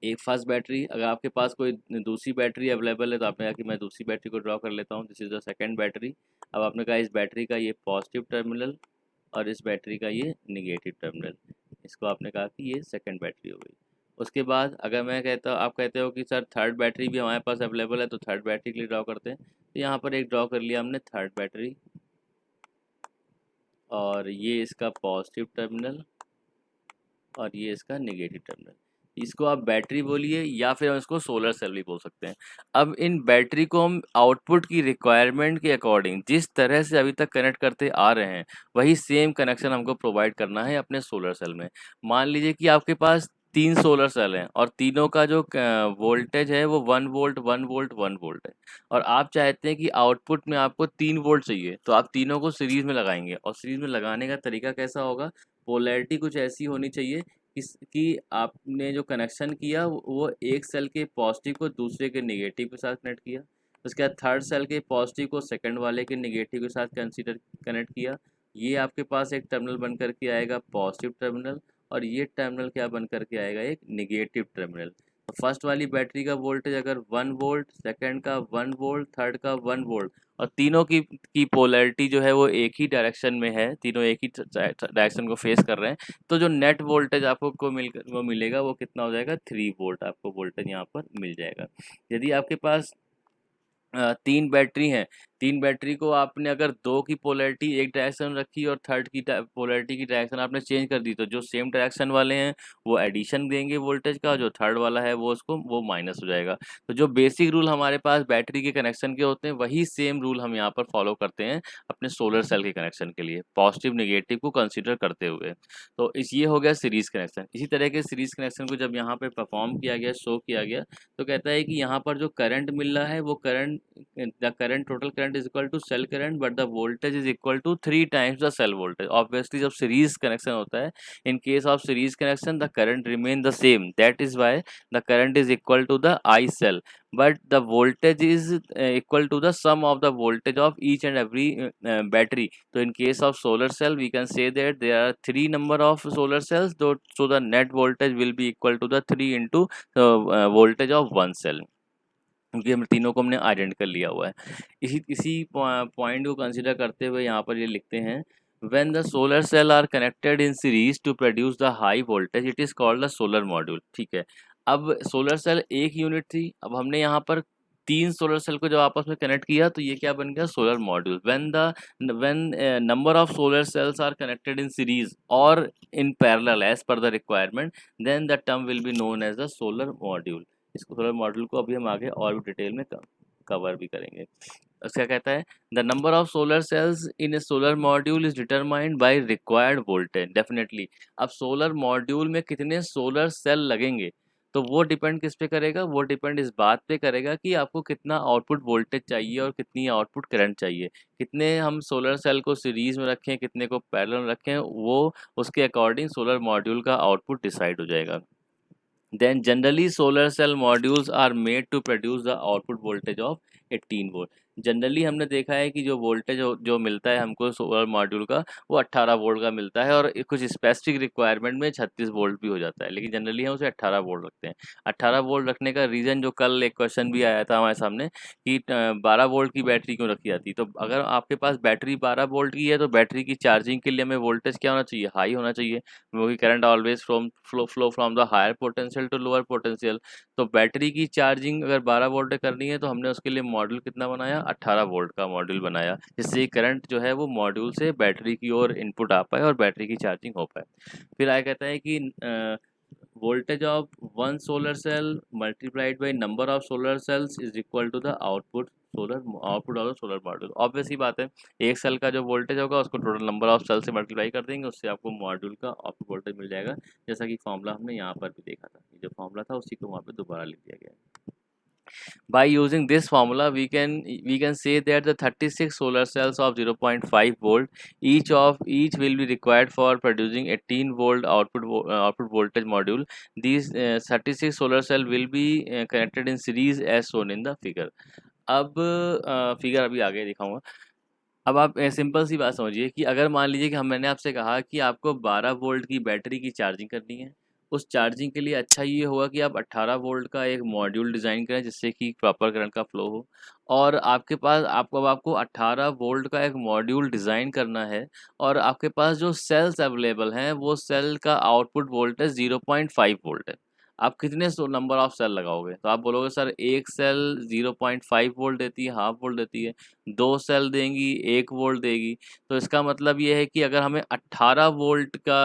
एक फर्स्ट बैटरी, अगर आपके पास कोई दूसरी बैटरी अवेलेबल है तो आपने कहा कि मैं दूसरी बैटरी को ड्रॉ कर लेता हूँ, this is the second battery. अब आपने कहा इस बैटरी का ये पॉजिटिव टर्मिनल और इस बैटरी का ये निगेटिव टर्मिनल, इसको आपने कहा कि ये सेकंड बैटरी हो गई। उसके बाद अगर मैं कहता हूँ, आप कहते हो कि सर थर्ड बैटरी भी हमारे पास अवेलेबल है, तो थर्ड बैटरी के लिए ड्रॉ करते हैं। तो यहाँ पर एक ड्रॉ कर लिया हमने थर्ड बैटरी और ये इसका पॉजिटिव टर्मिनल और ये इसका नेगेटिव टर्मिनल। इसको आप बैटरी बोलिए या फिर हम इसको सोलर सेल भी बोल सकते हैं। अब इन बैटरी को हम आउटपुट की रिक्वायरमेंट के अकॉर्डिंग जिस तरह से अभी तक कनेक्ट करते आ रहे हैं, वही सेम कनेक्शन हमको प्रोवाइड करना है अपने सोलर सेल में। मान लीजिए कि आपके पास 3 सोलर सेल हैं और तीनों का जो वोल्टेज है वो 1 वोल्ट 1 वोल्ट 1 वोल्ट है, और आप चाहते हैं कि आउटपुट में आपको 3 वोल्ट चाहिए, तो आप तीनों को सीरीज में लगाएंगे। और सीरीज में लगाने का तरीका कैसा होगा, पोलैरिटी कुछ ऐसी होनी चाहिए कि आपने जो कनेक्शन किया वो एक सेल के पॉजिटिव को दूसरे के नेगेटिव के साथ कनेक्ट किया। उसके बाद थर्ड सेल के पॉजिटिव को सेकंड वाले के नेगेटिव के साथ कनेक्ट किया। ये आपके पास एक टर्मिनल बन कर के आएगा पॉजिटिव टर्मिनल, और ये टर्मिनल क्या बन कर के आएगा, एक नेगेटिव टर्मिनल। तो फर्स्ट वाली बैटरी का वोल्टेज अगर 1 वोल्ट, सेकंड का 1 वोल्ट, थर्ड का 1 वोल्ट, और तीनों की पोलैरिटी जो है वो एक ही डायरेक्शन में है, तीनों एक ही डायरेक्शन को फेस कर रहे हैं, तो जो नेट वोल्टेज आपको वो मिलेगा वो कितना हो जाएगा, 3 वोल्ट आपको वोल्टेज यहाँ पर मिल जाएगा। यदि आपके पास 3 बैटरी हैं, 3 बैटरी को आपने अगर 2 की पोलैरिटी एक डायरेक्शन रखी और थर्ड की पोलैरिटी की डायरेक्शन आपने चेंज कर दी, तो जो सेम डायरेक्शन वाले हैं वो एडिशन देंगे वोल्टेज का, जो थर्ड वाला है वो माइनस हो जाएगा। तो जो बेसिक रूल हमारे पास बैटरी के कनेक्शन के होते हैं, वही सेम रूल हम यहाँ पर फॉलो करते हैं अपने सोलर सेल के कनेक्शन के लिए, पॉजिटिव नेगेटिव को कंसिडर करते हुए। तो ये हो गया सीरीज कनेक्शन। इसी तरह के सीरीज कनेक्शन को जब यहाँ पे परफॉर्म किया गया, शो किया गया, तो कहता है कि यहाँ पर जो करंट मिल रहा है वो current, the current total current is equal to cell current but the voltage is equal to 3 times the cell voltage। obviously जब series connection होता है, in case of series connection the current remain the same, that is why the current is equal to the I cell, but the voltage is equal to the sum of the voltage of each and every battery। so in case of solar cell we can say that there are 3 number of solar cells, so the net voltage will be equal to the 3 into voltage of one cell। क्योंकि हम तीनों को हमने identical लिया हुआ है। इसी point को कंसिडर करते हुए यहाँ पर ये लिखते हैं, when the solar cell are connected in series to produce the high voltage it is called the solar module. ठीक है, अब सोलर सेल एक यूनिट थी, अब हमने यहाँ पर 3 सोलर सेल को जब आपस में कनेक्ट किया तो ये क्या बन गया, solar module. When number of solar cells are connected in series और in parallel as per the requirement, then the term will be known as the solar module. इसको सोलर मॉड्यूल को अभी हम आगे और भी डिटेल में कवर भी करेंगे। क्या कहता है, the number of solar sales in A solar module is determined by required voltage. Definitely अब सोलर मॉड्यूल में कितने सोलर सेल लगेंगे तो वो डिपेंड किस पे करेगा, वो डिपेंड इस बात पे करेगा कि आपको कितना आउटपुट वोल्टेज चाहिए और कितनी आउटपुट करंट चाहिए। कितने हम सोलर सेल को सीरीज में रखें, कितने को पैरेलल में रखें, वो उसके अकॉर्डिंग सोलर मॉड्यूल का आउटपुट डिसाइड हो जाएगा। Then generally solar cell modules are made to produce the output voltage of 18 volt. Generally हमने देखा है कि जो वोल्टेज जो मिलता है हमको सोलर मॉड्यूल का वो 18 वोल्ट का मिलता है, और कुछ स्पेसिफिक रिक्वायरमेंट में 36 वोल्ट भी हो जाता है, लेकिन जनरली हम उसे 18 वोल्ट रखते हैं। 18 वोल्ट रखने का रीज़न, जो कल एक क्वेश्चन भी आया था हमारे सामने कि 12 वोल्ट की बैटरी क्यों रखी जाती, तो अगर आपके पास बैटरी 12 वोल्ट की है तो बैटरी की चार्जिंग के लिए हमें वोल्टेज क्या होना चाहिए, हाई होना चाहिए, क्योंकि current always flow from the higher potential to lower potential. तो बैटरी की चार्जिंग अगर 12 वोल्ट करनी है तो हमने उसके लिए मॉड्यूल कितना बनाया, 18 वोल्ट का मॉड्यूल बनाया, जिससे करंट जो है वो मॉड्यूल से बैटरी की ओर इनपुट आ पाए और बैटरी की चार्जिंग हो पाए। फिर आगे कहता है कि voltage of one solar cell multiplied by number of solar cells is equal to the output of the solar module। Obvious ही बात है, एक सेल का जो वोल्टेज होगा उसको टोटल नंबर ऑफ सेल से मल्टीप्लाई कर देंगे, उससे आपको मॉड्यूल का आउटपुट वोल्टेज मिल जाएगा। जैसा कि फॉर्मूला हमने यहाँ पर भी देखा था, जो फॉर्मूला था उसी को वहाँ पे दोबारा लिख दिया गया है। By using this formula, we can say that the 36 solar cells of 0.5 volt each will be required for producing 18 volt output voltage module. These 36 solar cell will be connected in series as shown in the figure। अब figure अभी आगे दिखाऊंगा। अब आप simple सी बात समझिए कि अगर मान लीजिए कि मैंने आपसे कहा कि आपको 12 वोल्ट की बैटरी की चार्जिंग करनी है, उस चार्जिंग के लिए अच्छा ये होगा कि आप 18 वोल्ट का एक मॉड्यूल डिज़ाइन करें जिससे कि प्रॉपर करंट का फ्लो हो। और आपके पास आपको 18 वोल्ट का एक मॉड्यूल डिज़ाइन करना है, और आपके पास जो सेल्स अवेलेबल हैं वो सेल का आउटपुट वोल्टेज 0.5 वोल्ट है। आप कितने नंबर ऑफ सेल लगाओगे, तो आप बोलोगे सर एक सेल 0.5 वोल्ट देती है, हाफ वोल्ट देती है, 2 सेल देंगी 1 वोल्ट देगी। तो इसका मतलब ये है कि अगर हमें 18 वोल्ट का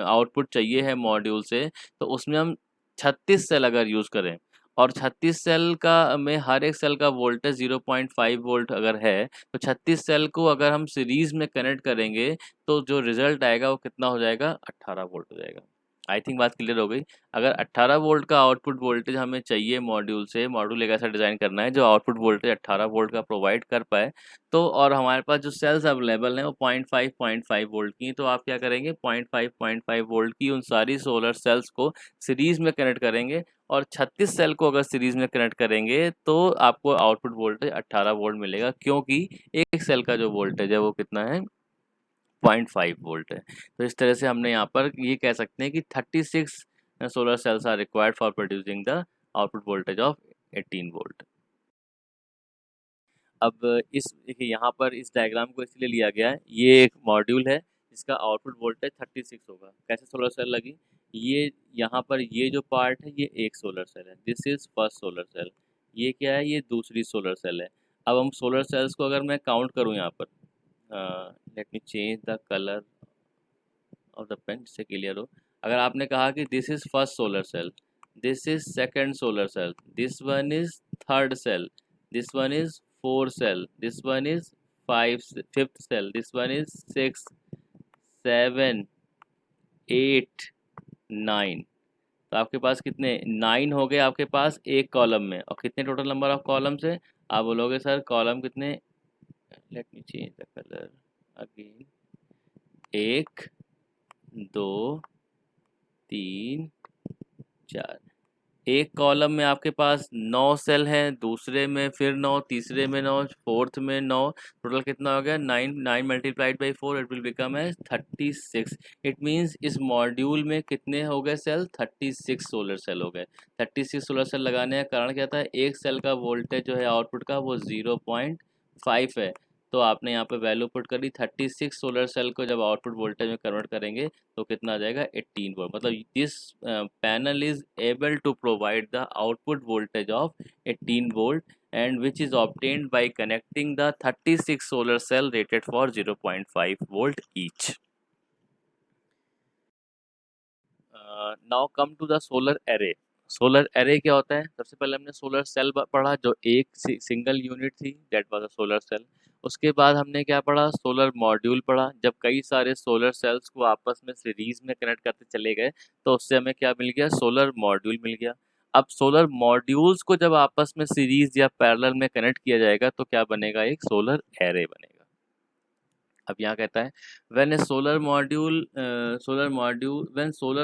आउटपुट चाहिए है मॉड्यूल से, तो उसमें हम 36 सेल अगर यूज़ करें, और 36 सेल का में हर एक सेल का वोल्टेज 0.5 वोल्ट अगर है, तो 36 सेल को अगर हम सीरीज़ में कनेक्ट करेंगे तो जो रिज़ल्ट आएगा वो कितना हो जाएगा, 18 वोल्ट हो जाएगा। आई थिंक बात क्लियर हो गई। अगर 18 वोल्ट का आउटपुट वोल्टेज हमें चाहिए मॉड्यूल से, मॉड्यूल एक ऐसा डिज़ाइन करना है जो आउटपुट वोल्टेज 18 वोल्ट का प्रोवाइड कर पाए, तो और हमारे पास जो सेल्स अवेलेबल हैं वो 0.5 वोल्ट की हैं, तो आप क्या करेंगे, 0.5 वोल्ट की उन सारी सोलर सेल्स को सीरीज़ में कनेक्ट करेंगे, और 36 सेल को अगर सीरीज़ में कनेक्ट करेंगे तो आपको आउटपुट वोल्टेज 18 वोल्ट मिलेगा, क्योंकि एक सेल का जो वोल्टेज है वो कितना है, 0.5 वोल्ट है। तो इस तरह से हमने यहाँ पर ये कह सकते हैं कि 36 solar cells are required for producing the output voltage of 18 volt. अब इस देखिए यहाँ पर इस डायग्राम को इसलिए लिया गया है, ये एक मॉड्यूल है जिसका आउटपुट वोल्टेज 36 होगा। कैसे सोलर सेल लगी, ये यहाँ पर ये जो पार्ट है ये एक सोलर सेल है, this is first solar cell. ये क्या है, ये दूसरी सोलर सेल है। अब हम सोलर सेल्स को अगर मैं काउंट करूँ यहाँ पर, let me change the colour of the pen जिससे क्लियर हो। अगर आपने कहा कि this is first solar cell, this is second solar cell, this one is third cell, this one is four cell, this one is fifth cell, this one is six, seven, eight, nine. तो आपके पास कितने, 9 हो गए आपके पास एक column में, और कितने टोटल नंबर ऑफ कॉलम्स है, आप बोलोगे सर कॉलम कितने, late me change the colour again, 1, 2, 3, 4। एक कॉलम में आपके पास 9 सेल हैं, दूसरे में फिर 9, तीसरे में 9, फोर्थ में 9, टोटल कितना हो गया 9, 9 multiplied by 4 it will become as 36। It means इस मॉड्यूल में कितने हो गए सेल, 36 सोलर सेल हो गए। 36 सोलर सेल लगाने का कारण क्या था, एक सेल का वोल्टेज जो है आउटपुट का वो 0.5 है। तो आपने यहाँ पे वैल्यू पुट करी, 36 सोलर सेल को जब आउटपुट वोल्टेज में कन्वर्ट करेंगे तो कितना आ जाएगा 18 वोल्ट। मतलब this panel is able to provide the output voltage of 18 volt and which is obtained by connecting the 36 solar cell rated for 0.5 volt each. Now come to the solar array. Solar array क्या होता है, सबसे पहले हमने solar cell पढ़ा जो एक single unit थी, that was a solar cell. उसके बाद हमने क्या पढ़ा, सोलर मॉड्यूल पढ़ा। जब कई सारे सोलर सेल्स को आपस में सीरीज में कनेक्ट करते चले गए तो उससे हमें क्या मिल गया, सोलर मॉड्यूल मिल गया। अब सोलर मॉड्यूल्स को जब आपस में सीरीज या पैरेलल में कनेक्ट किया जाएगा तो क्या बनेगा, एक सोलर एरे बनेगा। अब यहाँ कहता है when a solar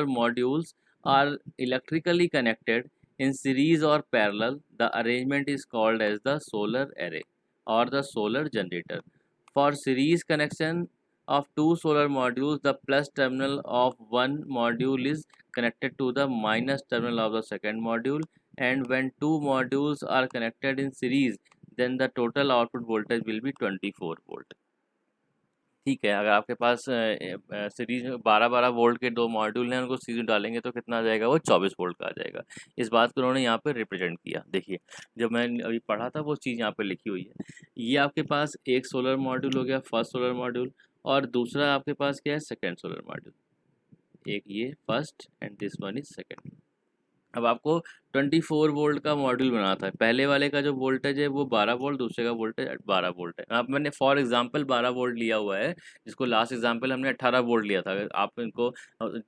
modules are electrically connected in series or parallel, the arrangement is called as the solar array or the solar generator. For series connection of two solar modules, the plus terminal of one module is connected to the minus terminal of the second module, and when two modules are connected in series, then the total output voltage will be 24 volt. ठीक है, अगर आपके पास series में 12-12 volt के दो module हैं, उनको series में डालेंगे तो कितना आ जाएगा, वो 24 वोल्ट का आ जाएगा। इस बात को उन्होंने यहाँ पे रिप्रेजेंट किया। देखिए जब मैंने अभी पढ़ा था वो चीज़ यहाँ पे लिखी हुई है। ये आपके पास एक सोलर मॉड्यूल हो गया, फर्स्ट सोलर मॉड्यूल, और दूसरा आपके पास क्या है, सेकेंड सोलर मॉड्यूल। एक ये first and this one is second. अब आपको 24 वोल्ट का मॉड्यूल बनाना था। पहले वाले का जो वोल्टेज है वो 12 वोल्ट, दूसरे का वोल्टेज 12 वोल्ट है। अब मैंने फॉर एग्जांपल 12 वोल्ट लिया हुआ है, जिसको लास्ट एग्जांपल हमने 18 वोल्ट लिया था। अगर आप इनको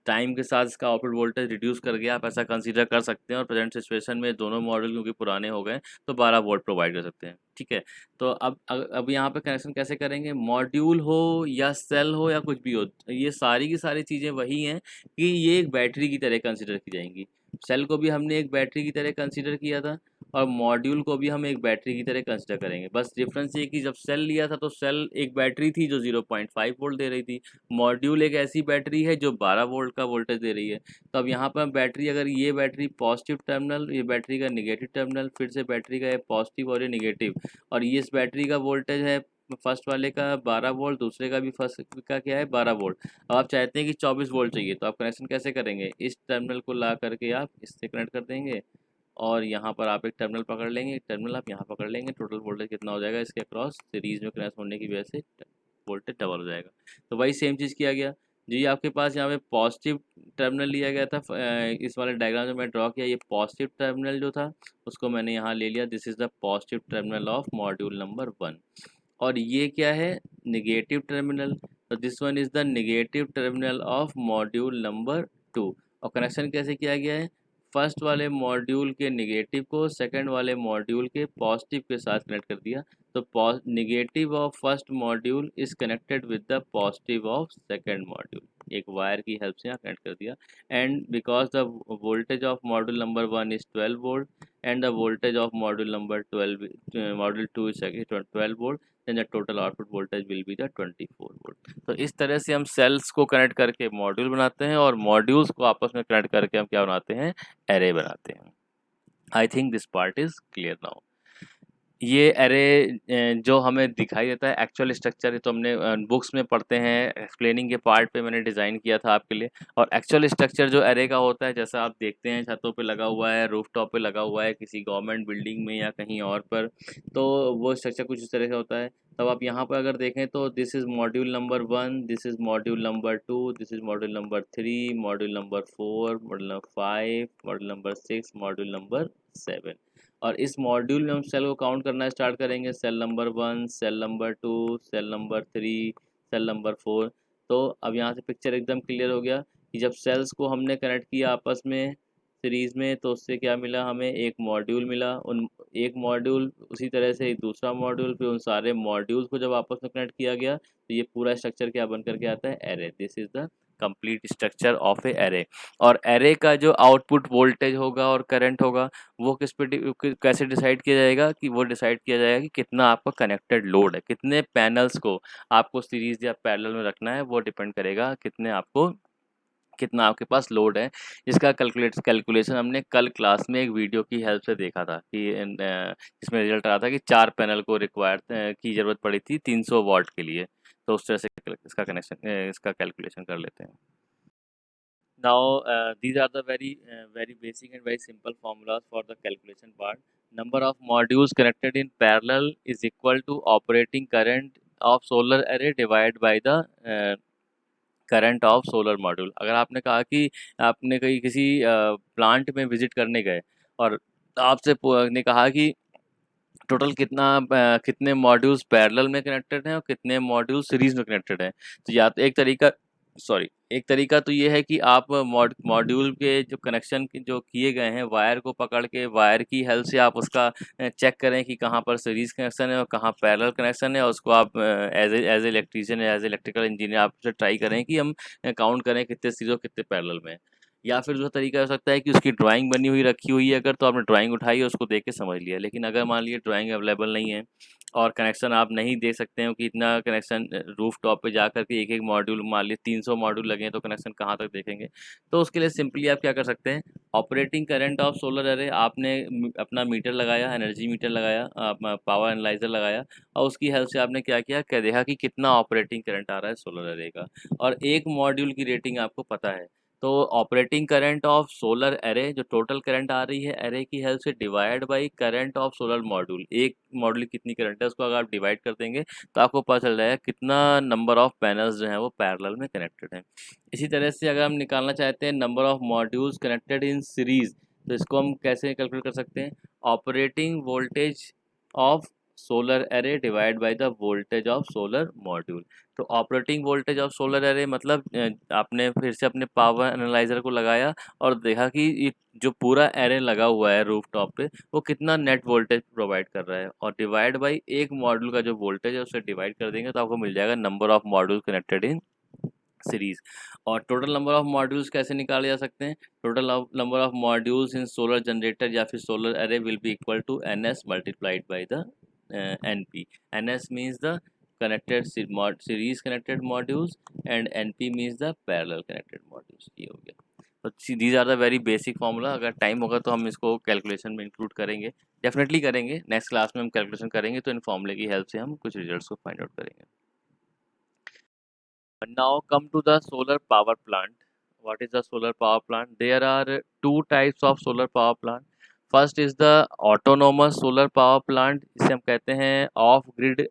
टाइम के साथ इसका आउटपुट वोल्टेज रिड्यूस करके आप ऐसा कंसीडर कर सकते हैं, और प्रेजेंट सिचुएशन में दोनों मॉडल क्योंकि पुराने हो गए तो 12 वोल्ट प्रोवाइड कर सकते हैं। ठीक है, तो अब यहाँ पे कनेक्शन कैसे करेंगे, मॉड्यूल हो या सेल हो या कुछ भी हो, ये सारी की सारी चीज़ें वही हैं कि ये एक बैटरी की तरह कंसिडर की जाएंगी। सेल को भी हमने एक बैटरी की तरह कंसीडर किया था, और मॉड्यूल को भी हम एक बैटरी की तरह कंसीडर करेंगे। बस डिफरेंस ये कि जब सेल लिया था तो सेल एक बैटरी थी जो 0.5 वोल्ट दे रही थी, मॉड्यूल एक ऐसी बैटरी है जो 12 वोल्ट का वोल्टेज दे रही है। तो अब यहाँ पर बैटरी, अगर ये बैटरी पॉजिटिव टर्मिनल, ये बैटरी का निगेटिव टर्मिनल, फिर से बैटरी का ये पॉजिटिव और ये निगेटिव, और ये इस बैटरी का वोल्टेज है फर्स्ट वाले का 12 वोल्ट, दूसरे का भी फर्स्ट का क्या है 12 वोल्ट। अब आप चाहते हैं कि 24 वोल्ट चाहिए, तो आप कनेक्शन कैसे करेंगे, इस टर्मिनल को ला करके आप इससे कनेक्ट कर देंगे, और यहाँ पर आप एक टर्मिनल पकड़ लेंगे, एक टर्मिनल आप यहाँ पकड़ लेंगे। टोटल वोल्टेज कितना हो जाएगा, इसके अक्रॉस सीरीज में कनेक्ट होने की वजह से वोल्टेज डबल हो जाएगा। तो वही सेम चीज़ किया गया जी। आपके पास यहाँ पे पॉजिटिव टर्मिनल लिया गया था, इस वाले डायग्राम जो मैं ड्रॉ किया, ये पॉजिटिव टर्मिनल जो था उसको मैंने यहाँ ले लिया, this is the positive terminal of module number 1। और ये क्या है, नेगेटिव टर्मिनल, तो this one is the negative terminal of module number 2। और कनेक्शन कैसे किया गया है, फर्स्ट वाले मॉड्यूल के नेगेटिव को सेकंड वाले मॉड्यूल के पॉजिटिव के साथ कनेक्ट कर दिया। तो negative of first module is connected with the positive of second module, एक वायर की हेल्प से यहाँ कनेक्ट कर दिया। And because the voltage of module number 1 is 12 volt and the voltage of module number 12 module 2 is 12 volt, then the total output voltage will be the 24 volt। तो इस तरह से हम सेल्स को कनेक्ट करके मॉड्यूल बनाते हैं, और मॉड्यूल्स को आपस में कनेक्ट करके हम क्या बनाते हैं, एरे बनाते हैं। I think this part is clear now. ये एरे जो हमें दिखाई देता है एक्चुअल स्ट्रक्चर है, तो हमने बुक्स में पढ़ते हैं, एक्सप्लेनिंग के पार्ट पे मैंने डिज़ाइन किया था आपके लिए। और एक्चुअल स्ट्रक्चर जो एरे का होता है, जैसा आप देखते हैं छतों पे लगा हुआ है, रूफ टॉप पे लगा हुआ है, किसी गवर्नमेंट बिल्डिंग में या कहीं और पर, तो वो स्ट्रक्चर कुछ इस तरह का होता है। तब आप यहाँ पर अगर देखें तो this is module number 1, this is module number 2, this is module number 3, module number 4, module number 5, module number 6, module number 7। और इस मॉड्यूल में हम सेल को काउंट करना स्टार्ट करेंगे, cell number 1, cell number 2, cell number 3, cell number 4। तो अब यहाँ से पिक्चर एकदम क्लियर हो गया कि जब सेल्स को हमने कनेक्ट किया आपस में सीरीज़ में, तो उससे क्या मिला, हमें एक मॉड्यूल मिला। उन एक मॉड्यूल उसी तरह से एक दूसरा मॉड्यूल, फिर उन सारे मॉड्यूल्स को जब आपस में कनेक्ट किया गया तो ये पूरा स्ट्रक्चर क्या बन करके आता है, array. This is the complete structure of A array. और एरे का जो आउटपुट वोल्टेज होगा और करंट होगा वो कैसे डिसाइड किया जाएगा, कि वो डिसाइड किया जाएगा कि कितना आपका कनेक्टेड लोड है, कितने पैनल्स को आपको सीरीज या पैरेलल में रखना है, वो डिपेंड करेगा कितना आपके पास लोड है। इसका कैलकुलेशन हमने कल क्लास में एक वीडियो की हेल्प से देखा था कि इसमें रिजल्ट आया था कि 4 पैनल को रिक्वायर की ज़रूरत पड़ी थी 300 वाट के लिए। तो उस तरह से इसका कैलकुलेशन कर लेते हैं। Now, these are the very basic and very simple formulas for the calculation part. Number of modules connected in parallel is equal to operating current of solar array divided by the current of solar module. अगर आपने कहा कि आपने कहीं किसी plant में visit करने गए और आपसे ने कहा कि टोटल कितने मॉड्यूल्स पैरेलल में कनेक्टेड हैं और कितने मॉड्यूल सीरीज में कनेक्टेड हैं, तो या तो एक तरीका तो ये है कि आप मॉड्यूल के जो कनेक्शन जो किए गए हैं वायर को पकड़ के वायर की हेल्प से आप उसका चेक करें कि कहाँ पर सीरीज कनेक्शन है और कहाँ पैरेलल कनेक्शन है, और उसको आप एज इलेक्ट्रीशियन या एज इलेक्ट्रिकल इंजीनियर आप उसे ट्राई करें कि हम काउंट करें कितने सीरीज और कितने पैरेलल में। या फिर दूसरा तरीका हो सकता है कि उसकी ड्राइंग बनी हुई रखी हुई है, अगर तो आपने ड्राइंग उठाई और उसको देख के समझ लिया। लेकिन अगर मान लीजिए ड्राइंग अवेलेबल नहीं है और कनेक्शन आप नहीं देख सकते हो कि इतना कनेक्शन रूफ टॉप पे जा कर के एक मॉड्यूल, मान लीजिए 300 मॉड्यूल लगे हैं, तो कनेक्शन कहाँ तक देखेंगे। तो उसके लिए सिंपली आप क्या कर सकते हैं, ऑपरेटिंग करंट ऑफ सोलर अरे, आपने अपना मीटर लगाया, एनर्जी मीटर लगाया, पावर एनालाइजर लगाया, और उसकी हेल्प से आपने क्या किया, क्या देखा कि कितना ऑपरेटिंग करंट आ रहा है सोलर अरे का, और एक मॉड्यूल की रेटिंग आपको पता है। तो operating current of solar array, जो टोटल करंट आ रही है एरे की हेल्प से, divide by current of solar module, एक मॉड्यूल की कितनी करंट है उसको अगर आप डिवाइड कर देंगे तो आपको पता चल जाएगा कितना नंबर ऑफ पैनल्स जो हैं वो पैरेलल में कनेक्टेड हैं। इसी तरह से अगर हम निकालना चाहते हैं number of modules connected in series, तो इसको हम कैसे कैलकुलेट कर सकते हैं, operating voltage of solar array divide by the voltage of solar module. तो operating voltage of solar array मतलब आपने फिर से अपने पावर एनालाइजर को लगाया और देखा कि ये जो पूरा एरे लगा हुआ है रूफ टॉप पे वो कितना नेट वोल्टेज प्रोवाइड कर रहा है, और डिवाइड बाई एक मॉड्यूल का जो वोल्टेज है उसे डिवाइड कर देंगे तो आपको मिल जाएगा number of module connected in series. और टोटल नंबर ऑफ मॉड्यूल्स कैसे निकाले जा सकते हैं, total number of modules in solar generator या फिर solar array will be equal to NS multiplied by the NP। NS means the connected series connected modules and NP means the parallel connected modules। ये हो गया। तो these are the very basic formula. अगर time होगा तो हम इसको calculation में इंक्लूड करेंगे, डेफिनेटली करेंगे, नेक्स्ट क्लास में हम कैलकुलेशन करेंगे तो इन फॉर्मूले की हेल्प से हम कुछ रिजल्ट्स को फाइंड आउट करेंगे। Now come to the solar power plant. What is the solar power plant? There are two types of solar power plant. First is the autonomous solar power plant, इसे हम कहते हैं of grid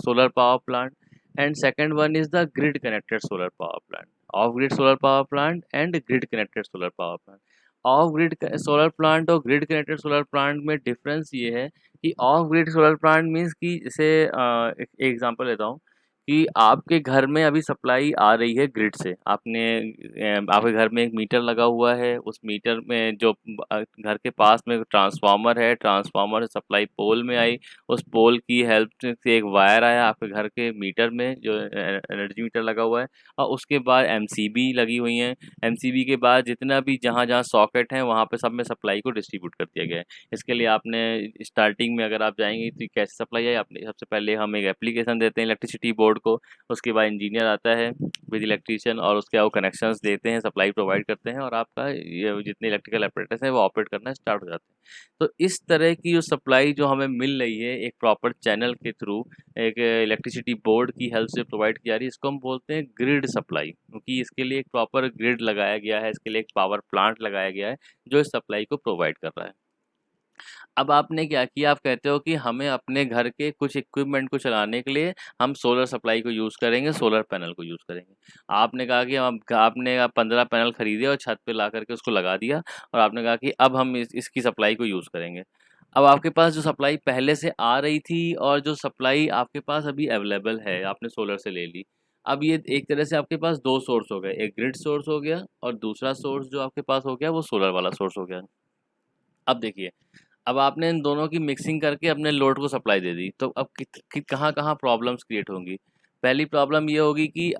solar power plant, and second one is the grid connected solar power plant. Of grid solar power plant and grid connected solar power plant. Of grid solar plant और grid connected solar plant में difference ये है कि of grid solar plant means कि जैसे एक example लेता हूँ कि आपके घर में अभी सप्लाई आ रही है ग्रिड से, आपके घर में एक मीटर लगा हुआ है, उस मीटर में जो घर के पास में ट्रांसफार्मर है, ट्रांसफार्मर से सप्लाई पोल में आई, उस पोल की हेल्प से एक वायर आया आपके घर के मीटर में जो एनर्जी मीटर लगा हुआ है, और उसके बाद एमसीबी लगी हुई हैं। एमसीबी के बाद जितना भी जहाँ जहाँ सॉकेट हैं वहाँ पे सब में सप्लाई को डिस्ट्रीब्यूट कर दिया गया है। इसके लिए आपने स्टार्टिंग में अगर आप जाएंगे तो कैसे सप्लाई है, आपने सबसे पहले हम एक एप्लीकेशन देते हैं इलेक्ट्रिसिटी बोर्ड को, उसके बाद इंजीनियर आता है विद इलेक्ट्रीशियन और उसके वो कनेक्शंस देते हैं, सप्लाई प्रोवाइड करते हैं, और आपका ये जितने इलेक्ट्रिकल ऑपरेटर्स हैं वो ऑपरेट करना स्टार्ट हो जाते हैं। तो इस तरह की जो सप्लाई जो हमें मिल रही है एक प्रॉपर चैनल के थ्रू, एक इलेक्ट्रिसिटी बोर्ड की हेल्प से प्रोवाइड की जा रही है, इसको हम बोलते हैं ग्रिड सप्लाई, क्योंकि इसके लिए एक प्रॉपर ग्रिड लगाया गया है, इसके लिए एक पावर प्लांट लगाया गया है जो इस सप्लाई को प्रोवाइड कर रहा है। अब आपने क्या किया, आप कहते हो कि हमें अपने घर के कुछ इक्विपमेंट को चलाने के लिए हम सोलर सप्लाई को यूज़ करेंगे, सोलर पैनल को यूज़ करेंगे। आपने कहा कि आपने 15 पैनल खरीदे और छत पे ला करके उसको लगा दिया, और आपने कहा कि अब हम इसकी सप्लाई को यूज़ करेंगे। अब आपके पास जो सप्लाई पहले से आ रही थी और जो सप्लाई आपके पास अभी अवेलेबल है आपने सोलर से ले ली, अब ये एक तरह से आपके पास दो सोर्स हो गए, एक ग्रिड सोर्स हो गया और दूसरा सोर्स जो आपके पास हो गया वो सोलर वाला सोर्स हो गया। अब देखिए, अब आपने इन दोनों की मिक्सिंग करके अपने लोड को सप्लाई दे दी, तो अब कहाँ-कहाँ प्रॉब्लम्स क्रिएट होंगी। पहली प्रॉब्लम ये होगी कि